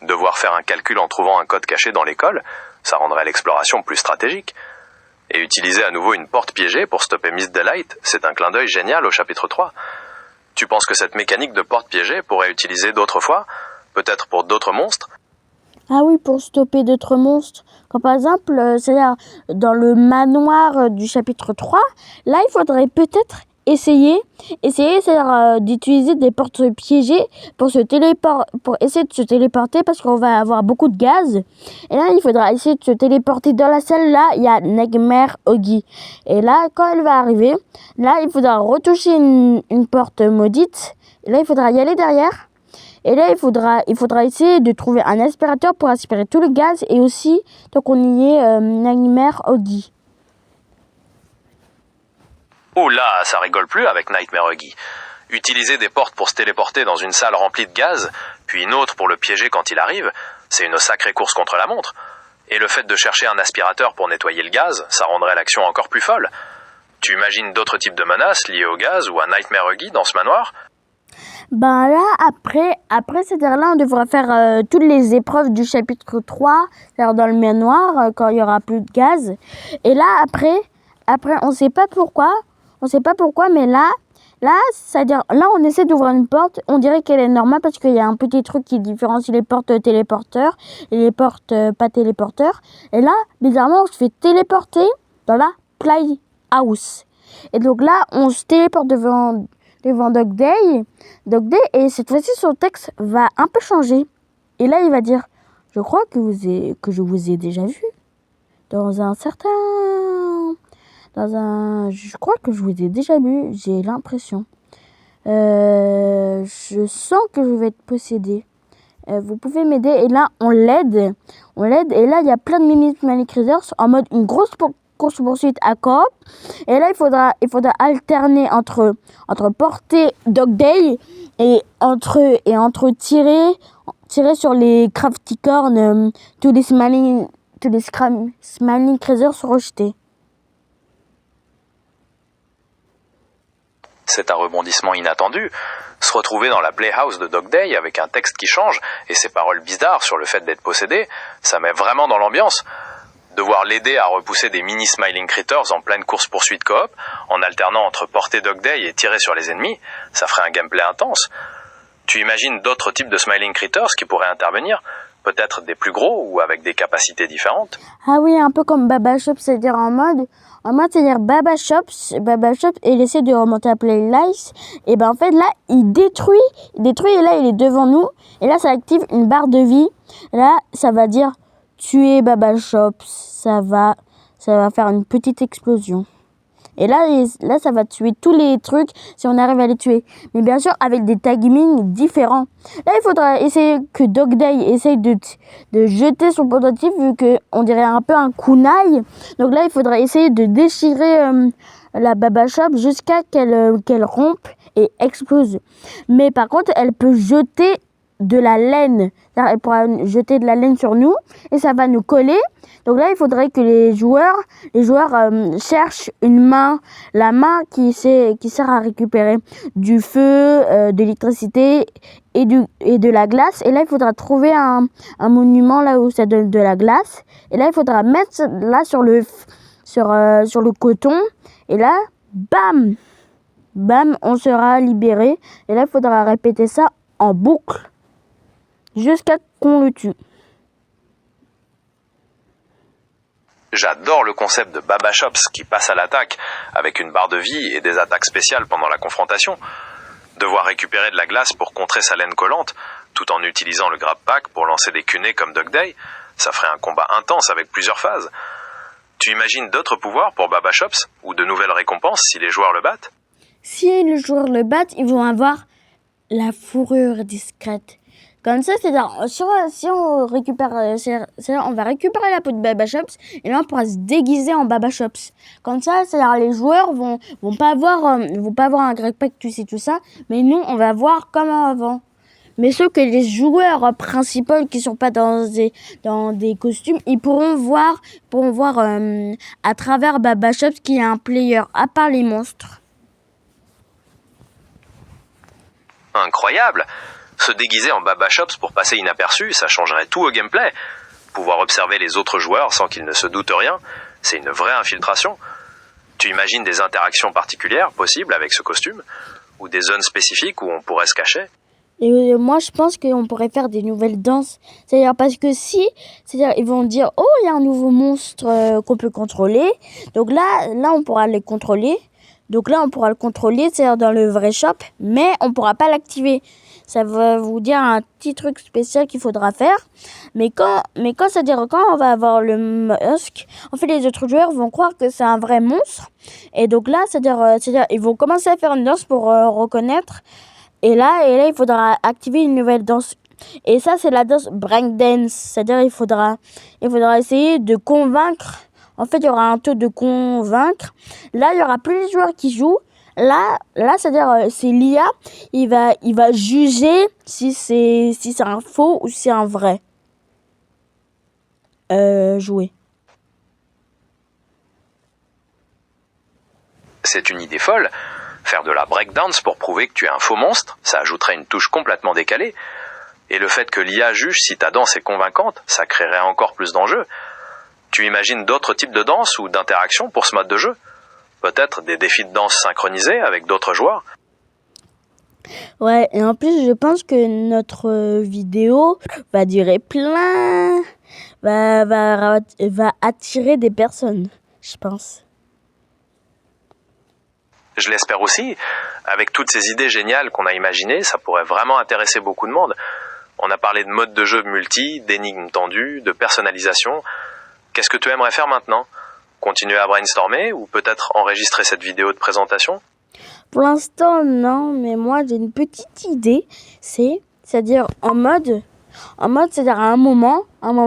Devoir faire un calcul en trouvant un code caché dans l'école, ça rendrait l'exploration plus stratégique. Et utiliser à nouveau une porte piégée pour stopper Miss Delight, c'est un clin d'œil génial au chapitre 3. Tu penses que cette mécanique de porte piégée pourrait être utilisée d'autres fois? Peut-être pour d'autres monstres? Ah oui, pour stopper d'autres monstres. Comme par exemple, c'est-à-dire dans le manoir du chapitre 3, là, il faudrait peut-être essayer c'est-à-dire d'utiliser des portes piégées pour essayer de se téléporter, parce qu'on va avoir beaucoup de gaz. Et là, il faudra essayer de se téléporter dans la salle. Là, il y a Nightmare Oggy. Et là, quand elle va arriver, là, il faudra retoucher une porte maudite. Et là, il faudra y aller derrière. Et là, il faudra essayer de trouver un aspirateur pour aspirer tout le gaz, et aussi, tant qu'on y est, Nightmare Oggy. Oh là, ça rigole plus avec Nightmare Oggy. Utiliser des portes pour se téléporter dans une salle remplie de gaz, puis une autre pour le piéger quand il arrive, c'est une sacrée course contre la montre. Et le fait de chercher un aspirateur pour nettoyer le gaz, ça rendrait l'action encore plus folle. Tu imagines d'autres types de menaces liées au gaz ou à Nightmare Oggy dans ce manoir? Là, après c'est-à-dire là, on devra faire toutes les épreuves du chapitre 3, c'est-à-dire dans le manoir, quand il y aura plus de gaz. Et là, après, on sait pas pourquoi, mais là, c'est-à-dire, là, on essaie d'ouvrir une porte, on dirait qu'elle est normale, parce qu'il y a un petit truc qui différencie les portes téléporteurs et les portes pas téléporteurs. Et là, bizarrement, on se fait téléporter dans la Playhouse. Et donc là, on se téléporte devant Dog Day, et cette fois-ci, son texte va un peu changer. Et là, il va dire, je crois que je vous ai déjà vu je crois que je vous ai déjà vu, j'ai l'impression. Je sens que je vais être possédée. Vous pouvez m'aider? Et là, on l'aide. Et là, il y a plein de Mimic Manic Readers en mode une grosse course-poursuite à coop. Et là, il faudra alterner entre porter Dog Day et entre tirer sur les Crafticorn, tous les Smiling Creatures rejetés. C'est un rebondissement inattendu. Se retrouver dans la Playhouse de Dog Day avec un texte qui change et ses paroles bizarres sur le fait d'être possédé, ça met vraiment dans l'ambiance. Devoir l'aider à repousser des mini Smiling Critters en pleine course-poursuite coop, en alternant entre porter Dog Day et tirer sur les ennemis, ça ferait un gameplay intense. Tu imagines d'autres types de Smiling Critters qui pourraient intervenir? Peut-être des plus gros ou avec des capacités différentes? Ah oui, un peu comme Baba Shop, c'est-à-dire c'est-à-dire Baba Shop, et il essaie de remonter à Playlife. Et ben en fait là, il détruit, et là il est devant nous. Et là, ça active une barre de vie. Et là, ça va dire tuer Baba Shop. Ça va faire une petite explosion. Et là, ça va tuer tous les trucs si on arrive à les tuer. Mais bien sûr, avec des timings différents. Là, il faudra essayer que Dog Day essaye de jeter son prototype, vu qu'on dirait un peu un kunai. Donc là, il faudra essayer de déchirer la Baba Shop jusqu'à qu'elle rompe et explose. Mais par contre, elle peut jeter de la laine. Elle pourra jeter de la laine sur nous et ça va nous coller. Donc là, il faudrait que les joueurs cherchent une main, la main qui sert à récupérer du feu, de l'électricité et de la glace. Et là, il faudra trouver un monument là où ça donne de la glace. Et là, il faudra mettre là sur le coton. Et là, bam, on sera libéré. Et là, il faudra répéter ça en boucle jusqu'à qu'on le tue. J'adore le concept de Baba Shops qui passe à l'attaque avec une barre de vie et des attaques spéciales pendant la confrontation. Devoir récupérer de la glace pour contrer sa laine collante, tout en utilisant le grab pack pour lancer des cunets comme Dog Day, ça ferait un combat intense avec plusieurs phases. Tu imagines d'autres pouvoirs pour Baba Shops ou de nouvelles récompenses si les joueurs le battent? Si les joueurs le battent, ils vont avoir la fourrure discrète. Comme ça, c'est-à-dire, si on récupère, on va récupérer la peau de Baba Shops et là on pourra se déguiser en Baba Shops. Comme ça, c'est-à-dire les joueurs vont pas avoir un greg pack, tout ça, mais nous on va voir comme avant. Mais sauf que les joueurs principaux qui sont pas dans des costumes, ils pourront voir à travers Baba Shops qu'il y a un player, à part les monstres. Incroyable! Se déguiser en Baba Shops pour passer inaperçu, ça changerait tout au gameplay. Pouvoir observer les autres joueurs sans qu'ils ne se doutent rien, c'est une vraie infiltration. Tu imagines des interactions particulières possibles avec ce costume? Ou des zones spécifiques où on pourrait se cacher? Et moi, je pense qu'on pourrait faire des nouvelles danses. C'est-à-dire parce que c'est-à-dire ils vont dire, oh, il y a un nouveau monstre qu'on peut contrôler. Donc là, on pourra les contrôler. Donc là, on pourra le contrôler, c'est-à-dire dans le vrai shop, mais on pourra pas l'activer. Ça va vous dire un petit truc spécial qu'il faudra faire. Mais quand on va avoir le masque, en fait, les autres joueurs vont croire que c'est un vrai monstre. Et donc là, c'est-à-dire ils vont commencer à faire une danse pour reconnaître. Et là, il faudra activer une nouvelle danse. Et ça, c'est la danse breakdance. C'est-à-dire, il faudra essayer de convaincre. En fait, il y aura un taux de convaincre. Là, il y aura plus les joueurs qui jouent. Là, c'est-à-dire, c'est l'IA. Il va juger si c'est un faux ou si c'est un vrai. Jouer. C'est une idée folle. Faire de la breakdance pour prouver que tu es un faux monstre, ça ajouterait une touche complètement décalée. Et le fait que l'IA juge si ta danse est convaincante, ça créerait encore plus d'enjeux. Tu imagines d'autres types de danse ou d'interactions pour ce mode de jeu? Peut-être des défis de danse synchronisés avec d'autres joueurs? Ouais, et en plus, je pense que notre vidéo va durer plein, va attirer des personnes, je pense. Je l'espère aussi. Avec toutes ces idées géniales qu'on a imaginées, ça pourrait vraiment intéresser beaucoup de monde. On a parlé de mode de jeu multi, d'énigmes tendues, de personnalisation. Qu'est-ce que tu aimerais faire maintenant? Continuer à brainstormer ou peut-être enregistrer cette vidéo de présentation? Pour l'instant, non, mais moi j'ai une petite idée. C'est-à-dire en mode En mode, c'est-à-dire à un moment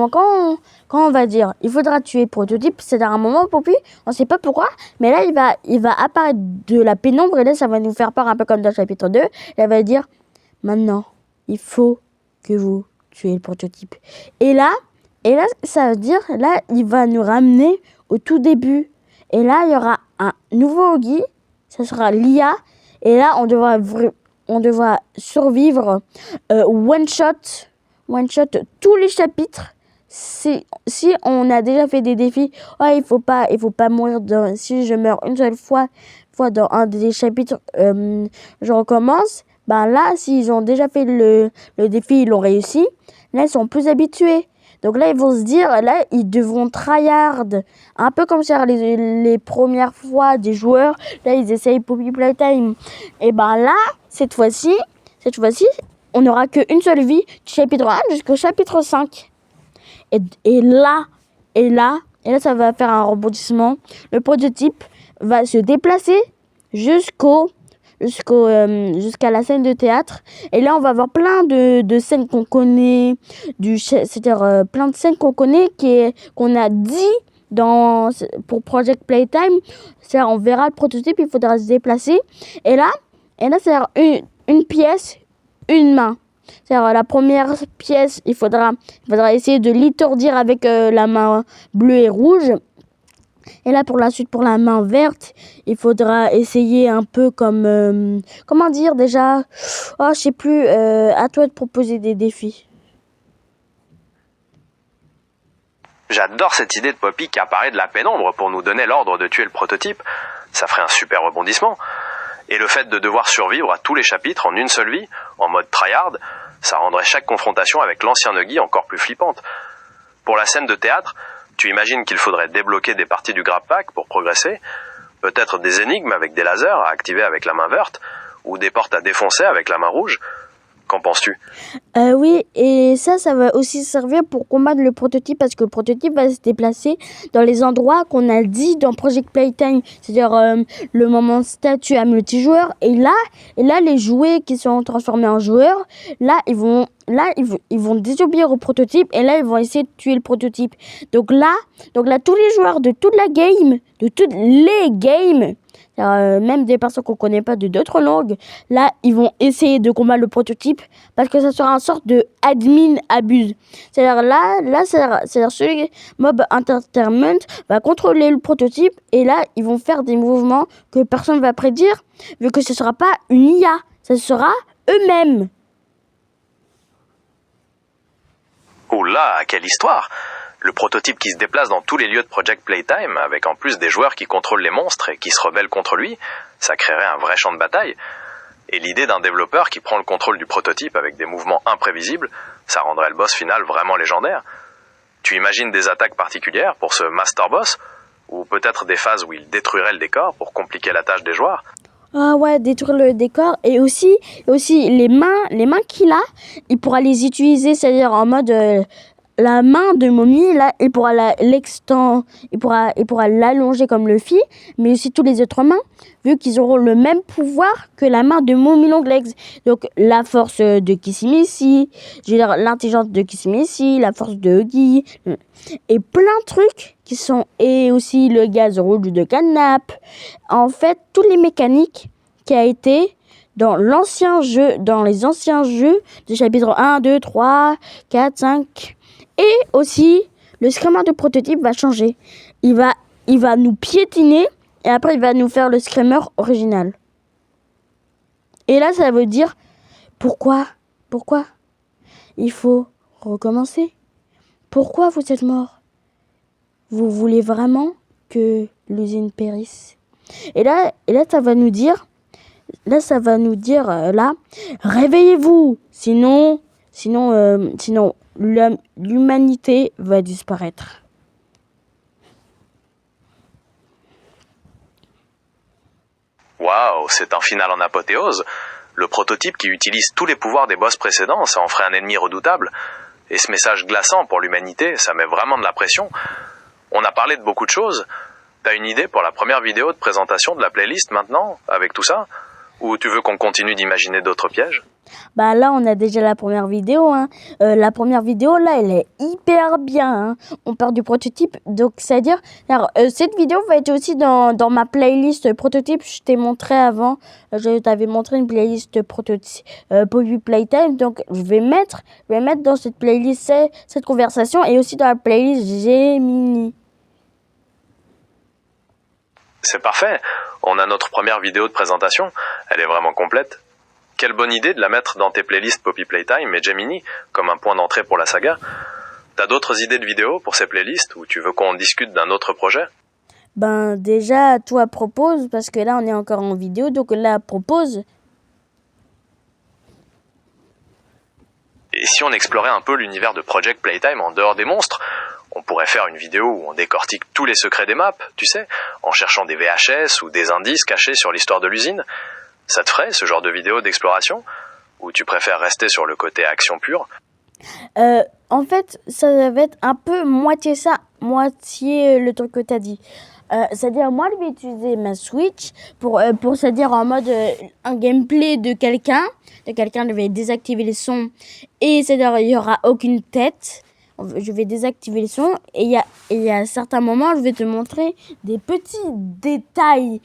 quand on va dire, il faudra tuer le prototype, c'est-à-dire à un moment, Poppy, on sait pas pourquoi, mais là, il va apparaître de la pénombre, et là, ça va nous faire peur, un peu comme dans le chapitre 2, et elle va dire, maintenant, il faut que vous tuez le prototype. Et là, ça veut dire, là, il va nous ramener au tout début. Et là, il y aura un nouveau Oggy, ça sera l'IA, et là, on devra survivre one shot tous les chapitres. Si on a déjà fait des défis, il faut pas mourir si je meurs une seule fois dans un des chapitres, je recommence. Ben là, s'ils ont déjà fait le défi, ils l'ont réussi. Là, ils sont plus habitués. Donc là, ils vont se dire, là, ils devront tryhard. Un peu comme sur les premières fois des joueurs. Là, ils essayent Poppy Playtime. Et ben là, cette fois-ci, on n'aura qu'une seule vie du chapitre 1 jusqu'au chapitre 5. Et là, ça va faire un rebondissement. Le prototype va se déplacer jusqu'à la scène de théâtre. Et là, on va avoir plein de scènes qu'on connaît, c'est-à-dire plein de scènes qu'on connaît qu'on a dit pour Project Playtime. C'est-à-dire, on verra le prototype, il faudra se déplacer. Et là, c'est-à-dire une pièce, une main. C'est-à-dire, la première pièce, il faudra essayer de l'étourdir avec la main bleue et rouge. Et là, pour la main verte, il faudra essayer un peu comme... comment dire déjà? Je sais plus. À toi de proposer des défis. J'adore cette idée de Poppy qui apparaît de la pénombre pour nous donner l'ordre de tuer le prototype. Ça ferait un super rebondissement. Et le fait de devoir survivre à tous les chapitres en une seule vie, en mode tryhard, ça rendrait chaque confrontation avec l'ancien Oggy encore plus flippante. Pour la scène de théâtre, tu imagines qu'il faudrait débloquer des parties du Grab Pack pour progresser, peut-être des énigmes avec des lasers à activer avec la main verte, ou des portes à défoncer avec la main rouge. Qu'en penses-tu? Oui, et ça va aussi servir pour combattre le prototype, parce que le prototype va se déplacer dans les endroits qu'on a dit dans Project Playtime, c'est-à-dire le moment statue à multijoueur. Et là, les jouets qui sont transformés en joueurs, ils vont désobéir au prototype, et là, ils vont essayer de tuer le prototype. Donc là, tous les joueurs de toutes les games, même des personnes qu'on connaît pas de d'autres langues, là, ils vont essayer de combattre le prototype, parce que ça sera une sorte de admin abuse. C'est-à-dire c'est-à-dire celui Mob Entertainment va contrôler le prototype, et là, ils vont faire des mouvements que personne va prédire, vu que ce sera pas une IA, ce sera eux-mêmes. Oh là, quelle histoire! Le prototype qui se déplace dans tous les lieux de Project Playtime, avec en plus des joueurs qui contrôlent les monstres et qui se rebellent contre lui, ça créerait un vrai champ de bataille. Et l'idée d'un développeur qui prend le contrôle du prototype avec des mouvements imprévisibles, ça rendrait le boss final vraiment légendaire. Tu imagines des attaques particulières pour ce Master Boss? Ou peut-être des phases où il détruirait le décor pour compliquer la tâche des joueurs? Ah ouais, détruire le décor. Et aussi les mains qu'il a, il pourra les utiliser, c'est-à-dire en mode... la main de Mommy, là, il pourra l'allonger comme le fit, mais aussi tous les autres mains, vu qu'ils auront le même pouvoir que la main de Mommy Longlegs. Donc, la force de Kissimisi, je veux dire, l'intelligence de Kissimisi, la force de Oggy, et plein de trucs et aussi le gaz rouge de Canap. En fait, toutes les mécaniques qui a été dans les anciens jeux du chapitre 1, 2, 3, 4, 5... Et aussi, le screamer de prototype va changer. Il va nous piétiner, et après il va nous faire le screamer original. Et là, ça veut dire pourquoi il faut recommencer. Pourquoi vous êtes mort? Vous voulez vraiment que l'usine périsse? Et là, ça va nous dire, réveillez-vous, sinon l'humanité va disparaître. Waouh, c'est un final en apothéose. Le prototype qui utilise tous les pouvoirs des boss précédents, ça en ferait un ennemi redoutable. Et ce message glaçant pour l'humanité, ça met vraiment de la pression. On a parlé de beaucoup de choses. T'as une idée pour la première vidéo de présentation de la playlist maintenant, avec tout ça? Ou tu veux qu'on continue d'imaginer d'autres pièges? Bah là, on a déjà la première vidéo, hein. La première vidéo, là, elle est hyper bien, hein. On part du prototype, donc c'est-à-dire... Alors, cette vidéo va être aussi dans ma playlist prototype. Je t'ai montré avant, je t'avais montré une playlist prototype Poppy Playtime. Donc, je vais mettre dans cette playlist cette conversation et aussi dans la playlist Gemini. C'est parfait. On a notre première vidéo de présentation. Elle est vraiment complète. Quelle bonne idée de la mettre dans tes playlists Poppy Playtime et Gemini comme un point d'entrée pour la saga. T'as d'autres idées de vidéos pour ces playlists ou tu veux qu'on discute d'un autre projet? Ben déjà, toi propose, parce que là on est encore en vidéo, donc là propose. Et si on explorait un peu l'univers de Project Playtime en dehors des monstres? On pourrait faire une vidéo où on décortique tous les secrets des maps, tu sais, en cherchant des VHS ou des indices cachés sur l'histoire de l'usine. Ça te ferait ce genre de vidéo d'exploration? Ou tu préfères rester sur le côté action pure? En fait, ça va être un peu moitié ça, moitié le truc que t'as dit. C'est-à-dire, moi, je vais utiliser ma Switch pour c'est-à-dire en mode un gameplay de quelqu'un. Je vais désactiver les sons et c'est-à-dire, il n'y aura aucune tête. Je vais désactiver les sons et il y a certains moments, je vais te montrer des petits détails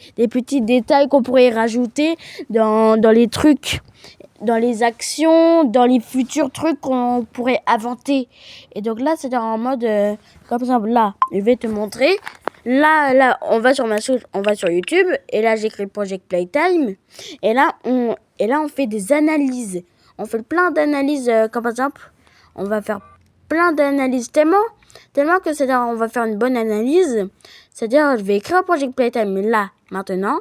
qu'on pourrait rajouter dans les trucs, dans les actions, dans les futurs trucs qu'on pourrait inventer. Et donc là, c'est en mode, comme par exemple, là, je vais te montrer. Là, on va sur ma source, on va sur YouTube, et là, j'écris Project Playtime, et là, on fait des analyses. On fait plein d'analyses, comme par exemple, on va faire plein d'analyses tellement que c'est-à-dire, on va faire une bonne analyse. C'est-à-dire, je vais écrire Project Playtime, mais là, maintenant,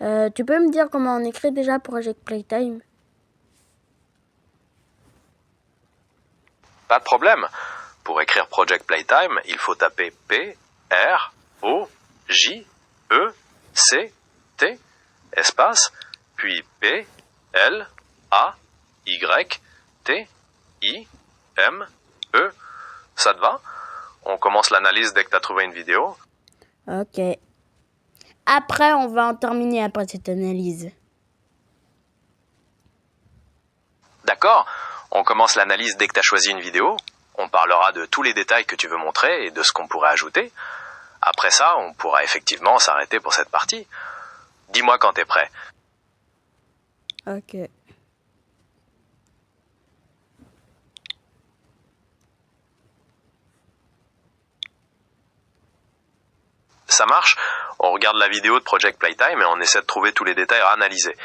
tu peux me dire comment on écrit déjà Project Playtime? Pas de problème. Pour écrire Project Playtime, il faut taper P-R-O-J-E-C-T, espace, puis P-L-A-Y-T-I-M-E. Ça te va? On commence l'analyse dès que tu as trouvé une vidéo. Ok. Après, on va en terminer après cette analyse. D'accord. On commence l'analyse dès que tu as choisi une vidéo. On parlera de tous les détails que tu veux montrer et de ce qu'on pourrait ajouter. Après ça, on pourra effectivement s'arrêter pour cette partie. Dis-moi quand t'es prêt. Ok. Ça marche? On regarde la vidéo de Project Playtime et on essaie de trouver tous les détails à analyser.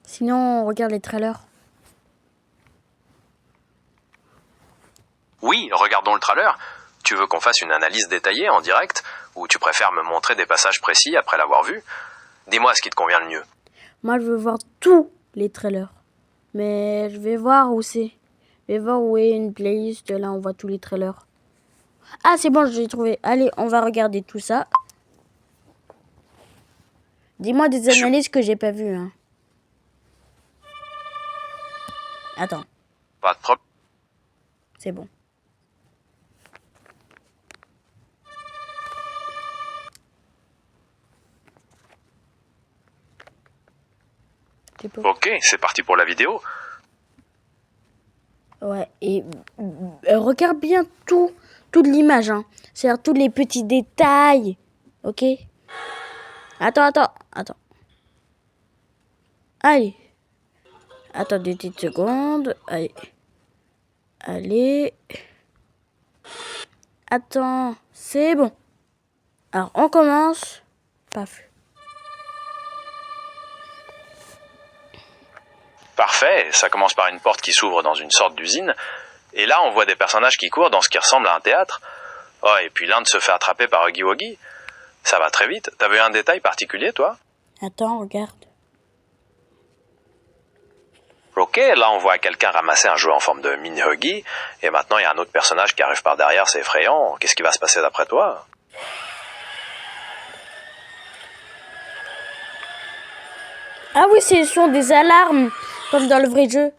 Sinon, on regarde les trailers. Oui, regardons le trailer. Tu veux qu'on fasse une analyse détaillée en direct ou tu préfères me montrer des passages précis après l'avoir vu? Dis-moi ce qui te convient le mieux. Moi, je veux voir tous les trailers. Mais je vais voir où c'est. Je vais voir où est une playlist. Là, on voit tous les trailers. Ah, c'est bon, je l'ai trouvé. Allez, on va regarder tout ça. Dis-moi des analyses que j'ai pas vues. Hein. Attends, Pas de problème. c'est bon. Ok, c'est parti pour la vidéo. Ouais, et regarde bien toute l'image, hein. C'est-à-dire tous les petits détails, ok? Attends. Allez. Attends des petites secondes. Allez. Attends, c'est bon. Alors, on commence. Paf. Parfait, ça commence par une porte qui s'ouvre dans une sorte d'usine. Et là, on voit des personnages qui courent dans ce qui ressemble à un théâtre. Oh, et puis l'un se fait attraper par Huggy Wuggy. Ça va très vite. T'as vu un détail particulier, toi? Attends, regarde. Ok, là on voit quelqu'un ramasser un jouet en forme de mini Huggy. Et maintenant, il y a un autre personnage qui arrive par derrière, c'est effrayant. Qu'est-ce qui va se passer d'après toi? Ah oui, ce sont des alarmes, comme dans le vrai jeu.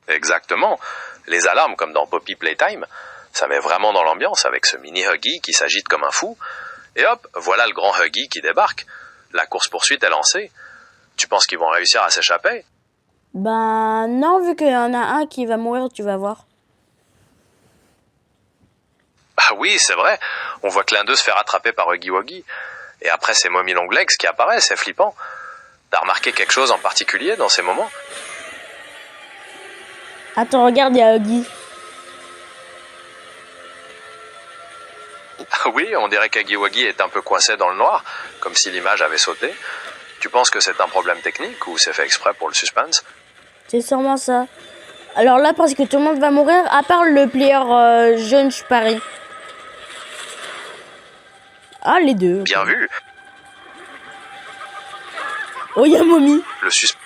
Exactement. Les alarmes, comme dans Poppy Playtime, ça met vraiment dans l'ambiance avec ce mini Huggy qui s'agite comme un fou. Et hop, voilà le grand Huggy qui débarque. La course-poursuite est lancée. Tu penses qu'ils vont réussir à s'échapper? Ben non, vu qu'il y en a un qui va mourir, tu vas voir. Ah oui, c'est vrai. On voit que l'un d'eux se fait rattraper par Huggy Wuggy. Et après, c'est Mommy Longlegs qui apparaît, c'est flippant. T'as remarqué quelque chose en particulier dans ces moments? Attends, regarde, il y a Huggy. Ah oui, on dirait qu'Huggy Wuggy est un peu coincé dans le noir, comme si l'image avait sauté. Tu penses que c'est un problème technique ou c'est fait exprès pour le suspense? C'est sûrement ça. Alors là, parce que tout le monde va mourir, à part le player jaune, je parie. Ah, les deux. Bien ok. vu. Oh, il y a Mommy. Le suspense.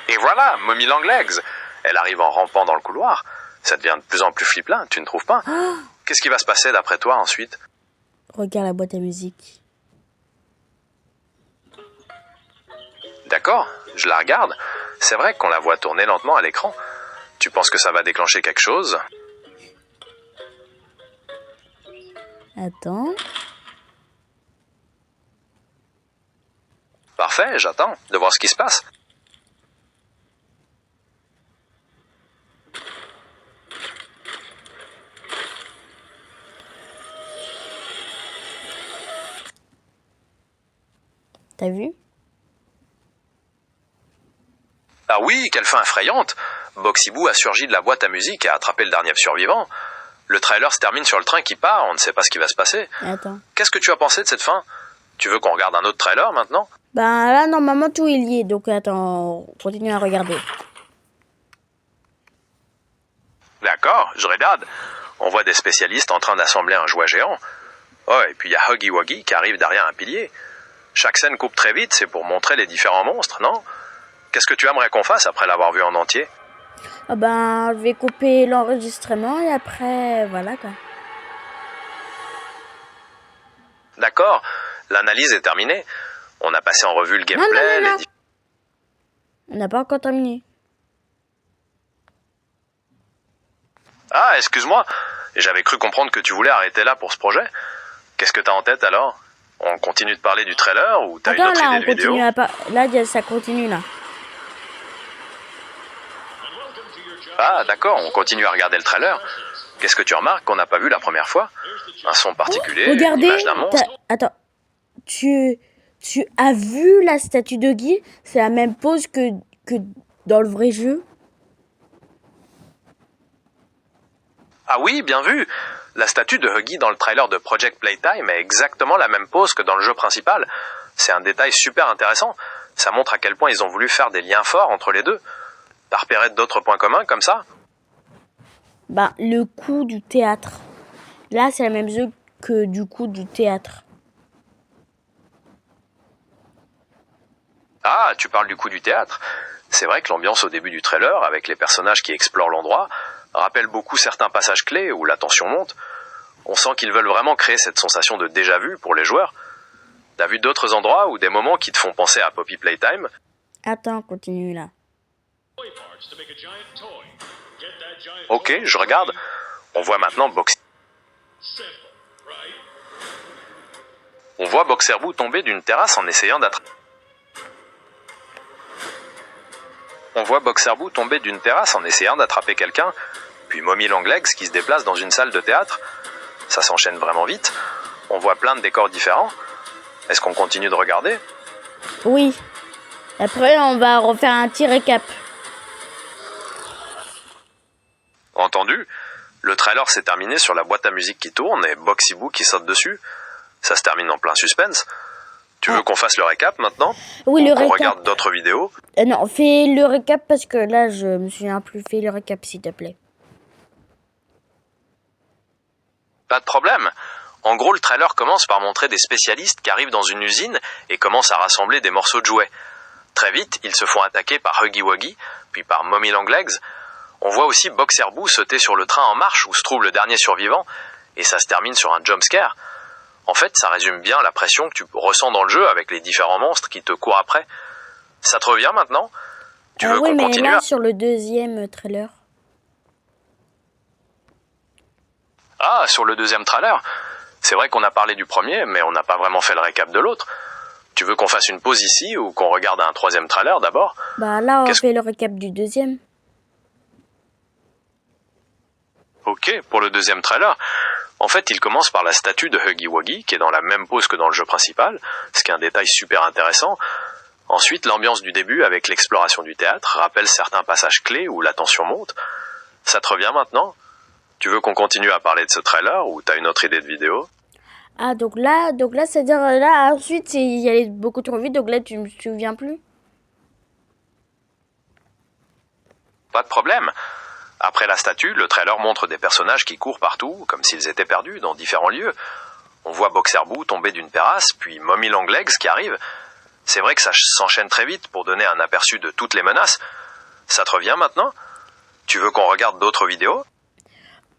Et voilà, Mommy Longlegs. Elle arrive en rampant dans le couloir. Ça devient de plus en plus flippant, tu ne trouves pas? Qu'est-ce qui va se passer d'après toi ensuite? Regarde la boîte à musique. D'accord, je la regarde. C'est vrai qu'on la voit tourner lentement à l'écran. Tu penses que ça va déclencher quelque chose? Attends. Parfait, j'attends de voir ce qui se passe. T'as vu? Ah oui, quelle fin effrayante! Boxy Boo a surgi de la boîte à musique et a attrapé le dernier survivant. Le trailer se termine sur le train qui part, on ne sait pas ce qui va se passer. Attends. Qu'est-ce que tu as pensé de cette fin? Tu veux qu'on regarde un autre trailer maintenant? Ben là, normalement, tout est lié. Donc attends, on continue à regarder. D'accord, je regarde. On voit des spécialistes en train d'assembler un jouet géant. Oh, et puis il y a Huggy Wuggy qui arrive derrière un pilier. Chaque scène coupe très vite, c'est pour montrer les différents monstres, non? Qu'est-ce que tu aimerais qu'on fasse après l'avoir vu en entier? Ah ben, je vais couper l'enregistrement et après, voilà quoi. D'accord, l'analyse est terminée. On a passé en revue le gameplay, non. les On n'a pas encore terminé. Ah, excuse-moi. J'avais cru comprendre que tu voulais arrêter là pour ce projet. Qu'est-ce que t'as en tête alors? On continue de parler du trailer ou t'as une Attends, autre là, idée on de vidéo? continue à là, ça continue là. Ah, d'accord, on continue à regarder le trailer. Qu'est-ce que tu remarques qu'on n'a pas vu la première fois? Un son particulier, Regardez, l'image d'un monstre. attends, tu as vu la statue de Guy? C'est la même pose que dans le vrai jeu. Ah oui, bien vu. La statue de Huggy dans le trailer de Project Playtime est exactement la même pose que dans le jeu principal. C'est un détail super intéressant. Ça montre à quel point ils ont voulu faire des liens forts entre les deux. T'as repéré d'autres points communs comme ça? Bah, le coup du théâtre. Là, c'est la même jeu que du coup du théâtre. Ah, tu parles du coup du théâtre. C'est vrai que l'ambiance au début du trailer, avec les personnages qui explorent l'endroit, rappelle beaucoup certains passages clés où la tension monte. On sent qu'ils veulent vraiment créer cette sensation de déjà-vu pour les joueurs. T'as vu d'autres endroits ou des moments qui te font penser à Poppy Playtime? Attends, continue là. Ok, je regarde. On voit maintenant On voit Boxer Boo tomber d'une terrasse en essayant d'attraper... On voit Boxer Boo tomber d'une terrasse en essayant d'attraper quelqu'un, puis Mommy Longlegs qui se déplace dans une salle de théâtre. Ça s'enchaîne vraiment vite. On voit plein de décors différents. Est-ce qu'on continue de regarder? Oui. Après, on va refaire un petit récap. Entendu. Le trailer s'est terminé sur la boîte à musique qui tourne et Boxy Boo qui saute dessus. Ça se termine en plein suspense. Tu veux qu'on fasse le récap maintenant? Oui, le Ou qu'on récap. regarde d'autres vidéos? Non, fais le récap parce que là, je me souviens plus. Fais le récap, s'il te plaît. Pas de problème. En gros, le trailer commence par montrer des spécialistes qui arrivent dans une usine et commencent à rassembler des morceaux de jouets. Très vite, ils se font attaquer par Huggy Wuggy, puis par Mommy Longlegs. On voit aussi Boxer Boo sauter sur le train en marche où se trouve le dernier survivant, et ça se termine sur un jump scare. En fait, ça résume bien la pression que tu ressens dans le jeu avec les différents monstres qui te courent après. Ça te revient maintenant? Tu veux Oui, qu'on mais continue là, sur le deuxième trailer. Ah, sur le deuxième trailer? C'est vrai qu'on a parlé du premier, mais on n'a pas vraiment fait le récap de l'autre. Tu veux qu'on fasse une pause ici ou qu'on regarde un troisième trailer d'abord? Bah là, on fait le récap du deuxième. Ok, pour le deuxième trailer. En fait, il commence par la statue de Huggy Wuggy, qui est dans la même pose que dans le jeu principal, ce qui est un détail super intéressant. Ensuite, l'ambiance du début avec l'exploration du théâtre rappelle certains passages clés où la tension monte. Ça te revient maintenant? Tu veux qu'on continue à parler de ce trailer ou t'as une autre idée de vidéo? Ah, donc là, c'est-à-dire, là, ensuite, il y allait beaucoup trop vite, donc là, tu me souviens plus? Pas de problème. Après la statue, le trailer montre des personnages qui courent partout, comme s'ils étaient perdus dans différents lieux. On voit Boxer Boo tomber d'une terrasse, puis Mommy Longlegs qui arrive. C'est vrai que ça s'enchaîne très vite pour donner un aperçu de toutes les menaces. Ça te revient maintenant? Tu veux qu'on regarde d'autres vidéos?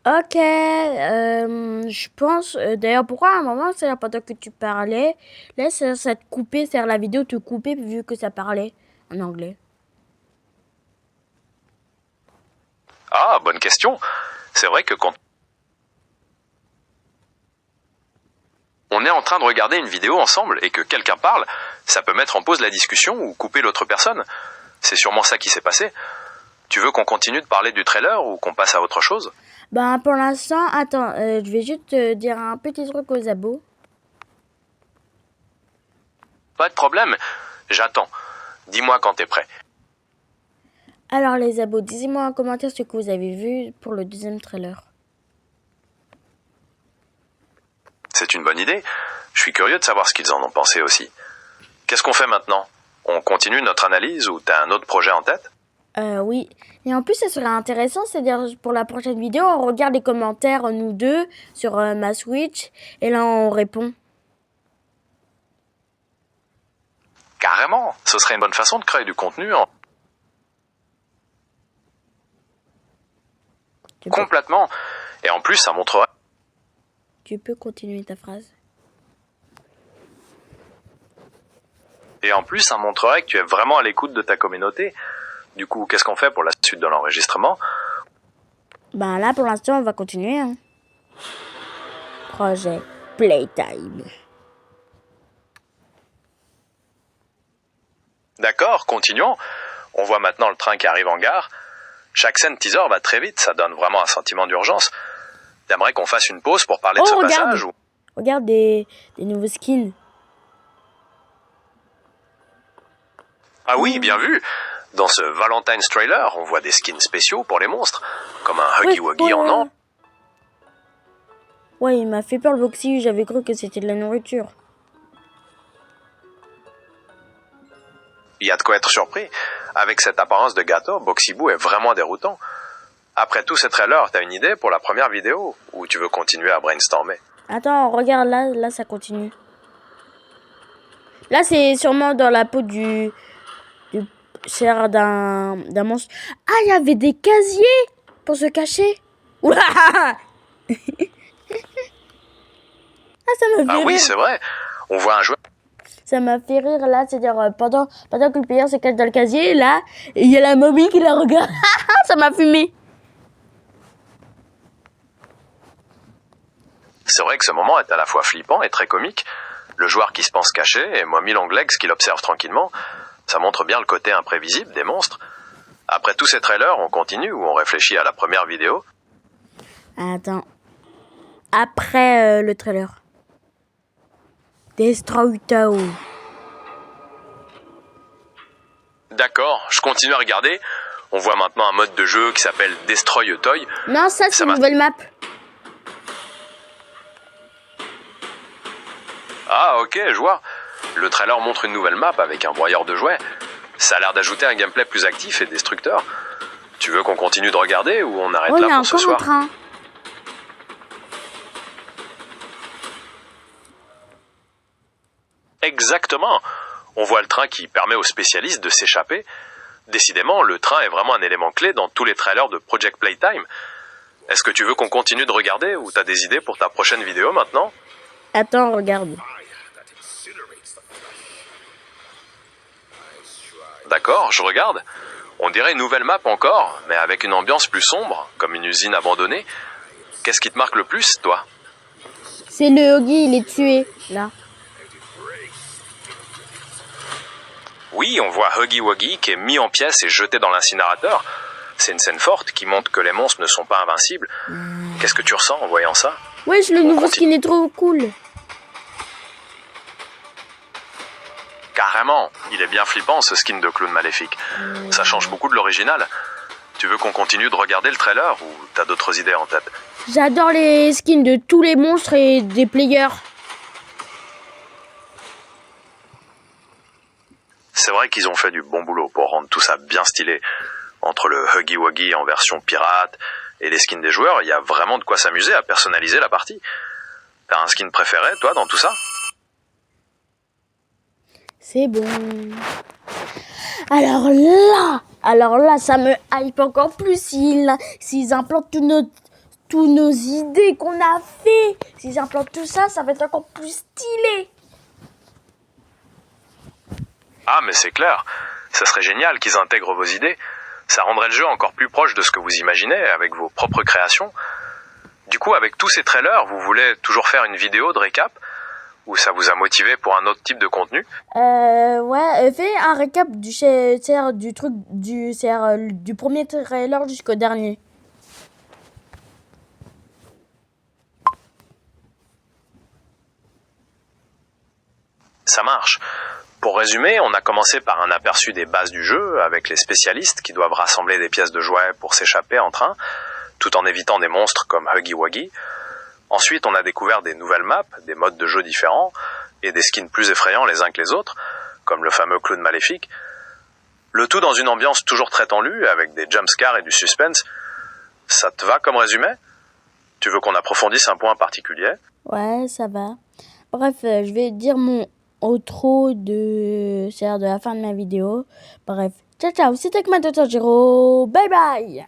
Ok, je pense... d'ailleurs, pourquoi à un moment, c'est pendant que tu parlais, là, ça te coupait, c'est-à-dire la vidéo te coupait vu que ça parlait en anglais. Ah, bonne question. C'est vrai que quand on est en train de regarder une vidéo ensemble et que quelqu'un parle, ça peut mettre en pause la discussion ou couper l'autre personne. C'est sûrement ça qui s'est passé. Tu veux qu'on continue de parler du trailer ou qu'on passe à autre chose? Ben, pour l'instant, attends, je vais juste te dire un petit truc aux abos. Pas de problème. J'attends. Dis-moi quand t'es prêt. Alors les abos, dites-moi en commentaire ce que vous avez vu pour le deuxième trailer. C'est une bonne idée. Je suis curieux de savoir ce qu'ils en ont pensé aussi. Qu'est-ce qu'on fait maintenant? On continue notre analyse ou t'as un autre projet en tête? Oui. Et en plus, ça serait intéressant, c'est-à-dire pour la prochaine vidéo, on regarde les commentaires, nous deux, sur ma Switch, et là on répond. Carrément. Ce serait une bonne façon de créer du contenu en... Complètement. Et en plus, ça montrerait... Tu peux continuer ta phrase. Et en plus, ça montrerait que tu es vraiment à l'écoute de ta communauté. Du coup, qu'est-ce qu'on fait pour la suite de l'enregistrement? Ben là, pour l'instant, on va continuer. Hein. Projet Playtime. D'accord, continuons. On voit maintenant le train qui arrive en gare. Chaque scène teaser va très vite, ça donne vraiment un sentiment d'urgence. T'aimerais qu'on fasse une pause pour parler de ce passage ou... Regarde des nouveaux skins. Ah oui, bien vu. Dans ce Valentine's trailer, on voit des skins spéciaux pour les monstres, comme un Huggy Wuggy en or. Ouais, il m'a fait peur le Boxy, j'avais cru que c'était de la nourriture. Il y a de quoi être surpris. Avec cette apparence de gâteau, Boxy Boo est vraiment déroutant. Après tous ces trailers, t'as une idée pour la première vidéo ou tu veux continuer à brainstormer? Attends, regarde là ça continue. Là c'est sûrement dans la peau du chair d'un monstre. Ah, il y avait des casiers pour se cacher. Ouah. Ah, ça m'a fait Ah rire. oui, c'est vrai. On voit un joueur. Ça m'a fait rire là, c'est-à-dire pendant que le player se cache dans le casier, là, il y a la momie qui la regarde. Ça m'a fumé. C'est vrai que ce moment est à la fois flippant et très comique. Le joueur qui se pense caché et Mommy Longlegs qui l'observe tranquillement. Ça montre bien le côté imprévisible des monstres. Après tous ces trailers, on continue ou on réfléchit à la première vidéo? Attends. Après le trailer. Destroy Tao. D'accord, je continue à regarder. On voit maintenant un mode de jeu qui s'appelle Destroy a Toy. Non, ça c'est une nouvelle map. Ah ok, je vois. Le trailer montre une nouvelle map avec un broyeur de jouets. Ça a l'air d'ajouter un gameplay plus actif et destructeur. Tu veux qu'on continue de regarder ou on arrête là pour ce soir? Il y a encore un train. Exactement. On voit le train qui permet aux spécialistes de s'échapper. Décidément, le train est vraiment un élément clé dans tous les trailers de Project Playtime. Est-ce que tu veux qu'on continue de regarder ou t'as des idées pour ta prochaine vidéo maintenant? Attends, regarde. D'accord, je regarde. On dirait une nouvelle map encore, mais avec une ambiance plus sombre, comme une usine abandonnée. Qu'est-ce qui te marque le plus, toi? C'est le Huggy, il est tué, là. Oui, on voit Huggy Wuggy qui est mis en pièces et jeté dans l'incinérateur. C'est une scène forte qui montre que les monstres ne sont pas invincibles. Qu'est-ce que tu ressens en voyant ça? Wesh, le nouveau skin est trop cool. Carrément, il est bien flippant ce skin de clown maléfique. Ça change beaucoup de l'original. Tu veux qu'on continue de regarder le trailer ou t'as d'autres idées en tête? J'adore les skins de tous les monstres et des players. C'est vrai qu'ils ont fait du bon boulot pour rendre tout ça bien stylé. Entre le Huggy Wuggy en version pirate et les skins des joueurs, il y a vraiment de quoi s'amuser à personnaliser la partie. T'as un skin préféré, toi, dans tout ça? C'est bon. Alors là, ça me hype encore plus s'ils implantent tous nos idées qu'on a fait. S'ils implantent tout ça, ça va être encore plus stylé. Ah, mais c'est clair. Ça serait génial qu'ils intègrent vos idées. Ça rendrait le jeu encore plus proche de ce que vous imaginez avec vos propres créations. Du coup, avec tous ces trailers, vous voulez toujours faire une vidéo de récap? Ou ça vous a motivé pour un autre type de contenu? Ouais, fais un récap du premier trailer jusqu'au dernier. Ça marche. Pour résumer, on a commencé par un aperçu des bases du jeu, avec les spécialistes qui doivent rassembler des pièces de jouets pour s'échapper en train, tout en évitant des monstres comme Huggy Wuggy. Ensuite, on a découvert des nouvelles maps, des modes de jeu différents, et des skins plus effrayants les uns que les autres, comme le fameux clown maléfique. Le tout dans une ambiance toujours très tendue, avec des jumpscares et du suspense. Ça te va comme résumé? Tu veux qu'on approfondisse un point particulier? Ouais, ça va. Bref, je vais dire mon outro de la fin de ma vidéo. Bref, ciao ciao, c'était Kmato Tanjiro. Bye bye.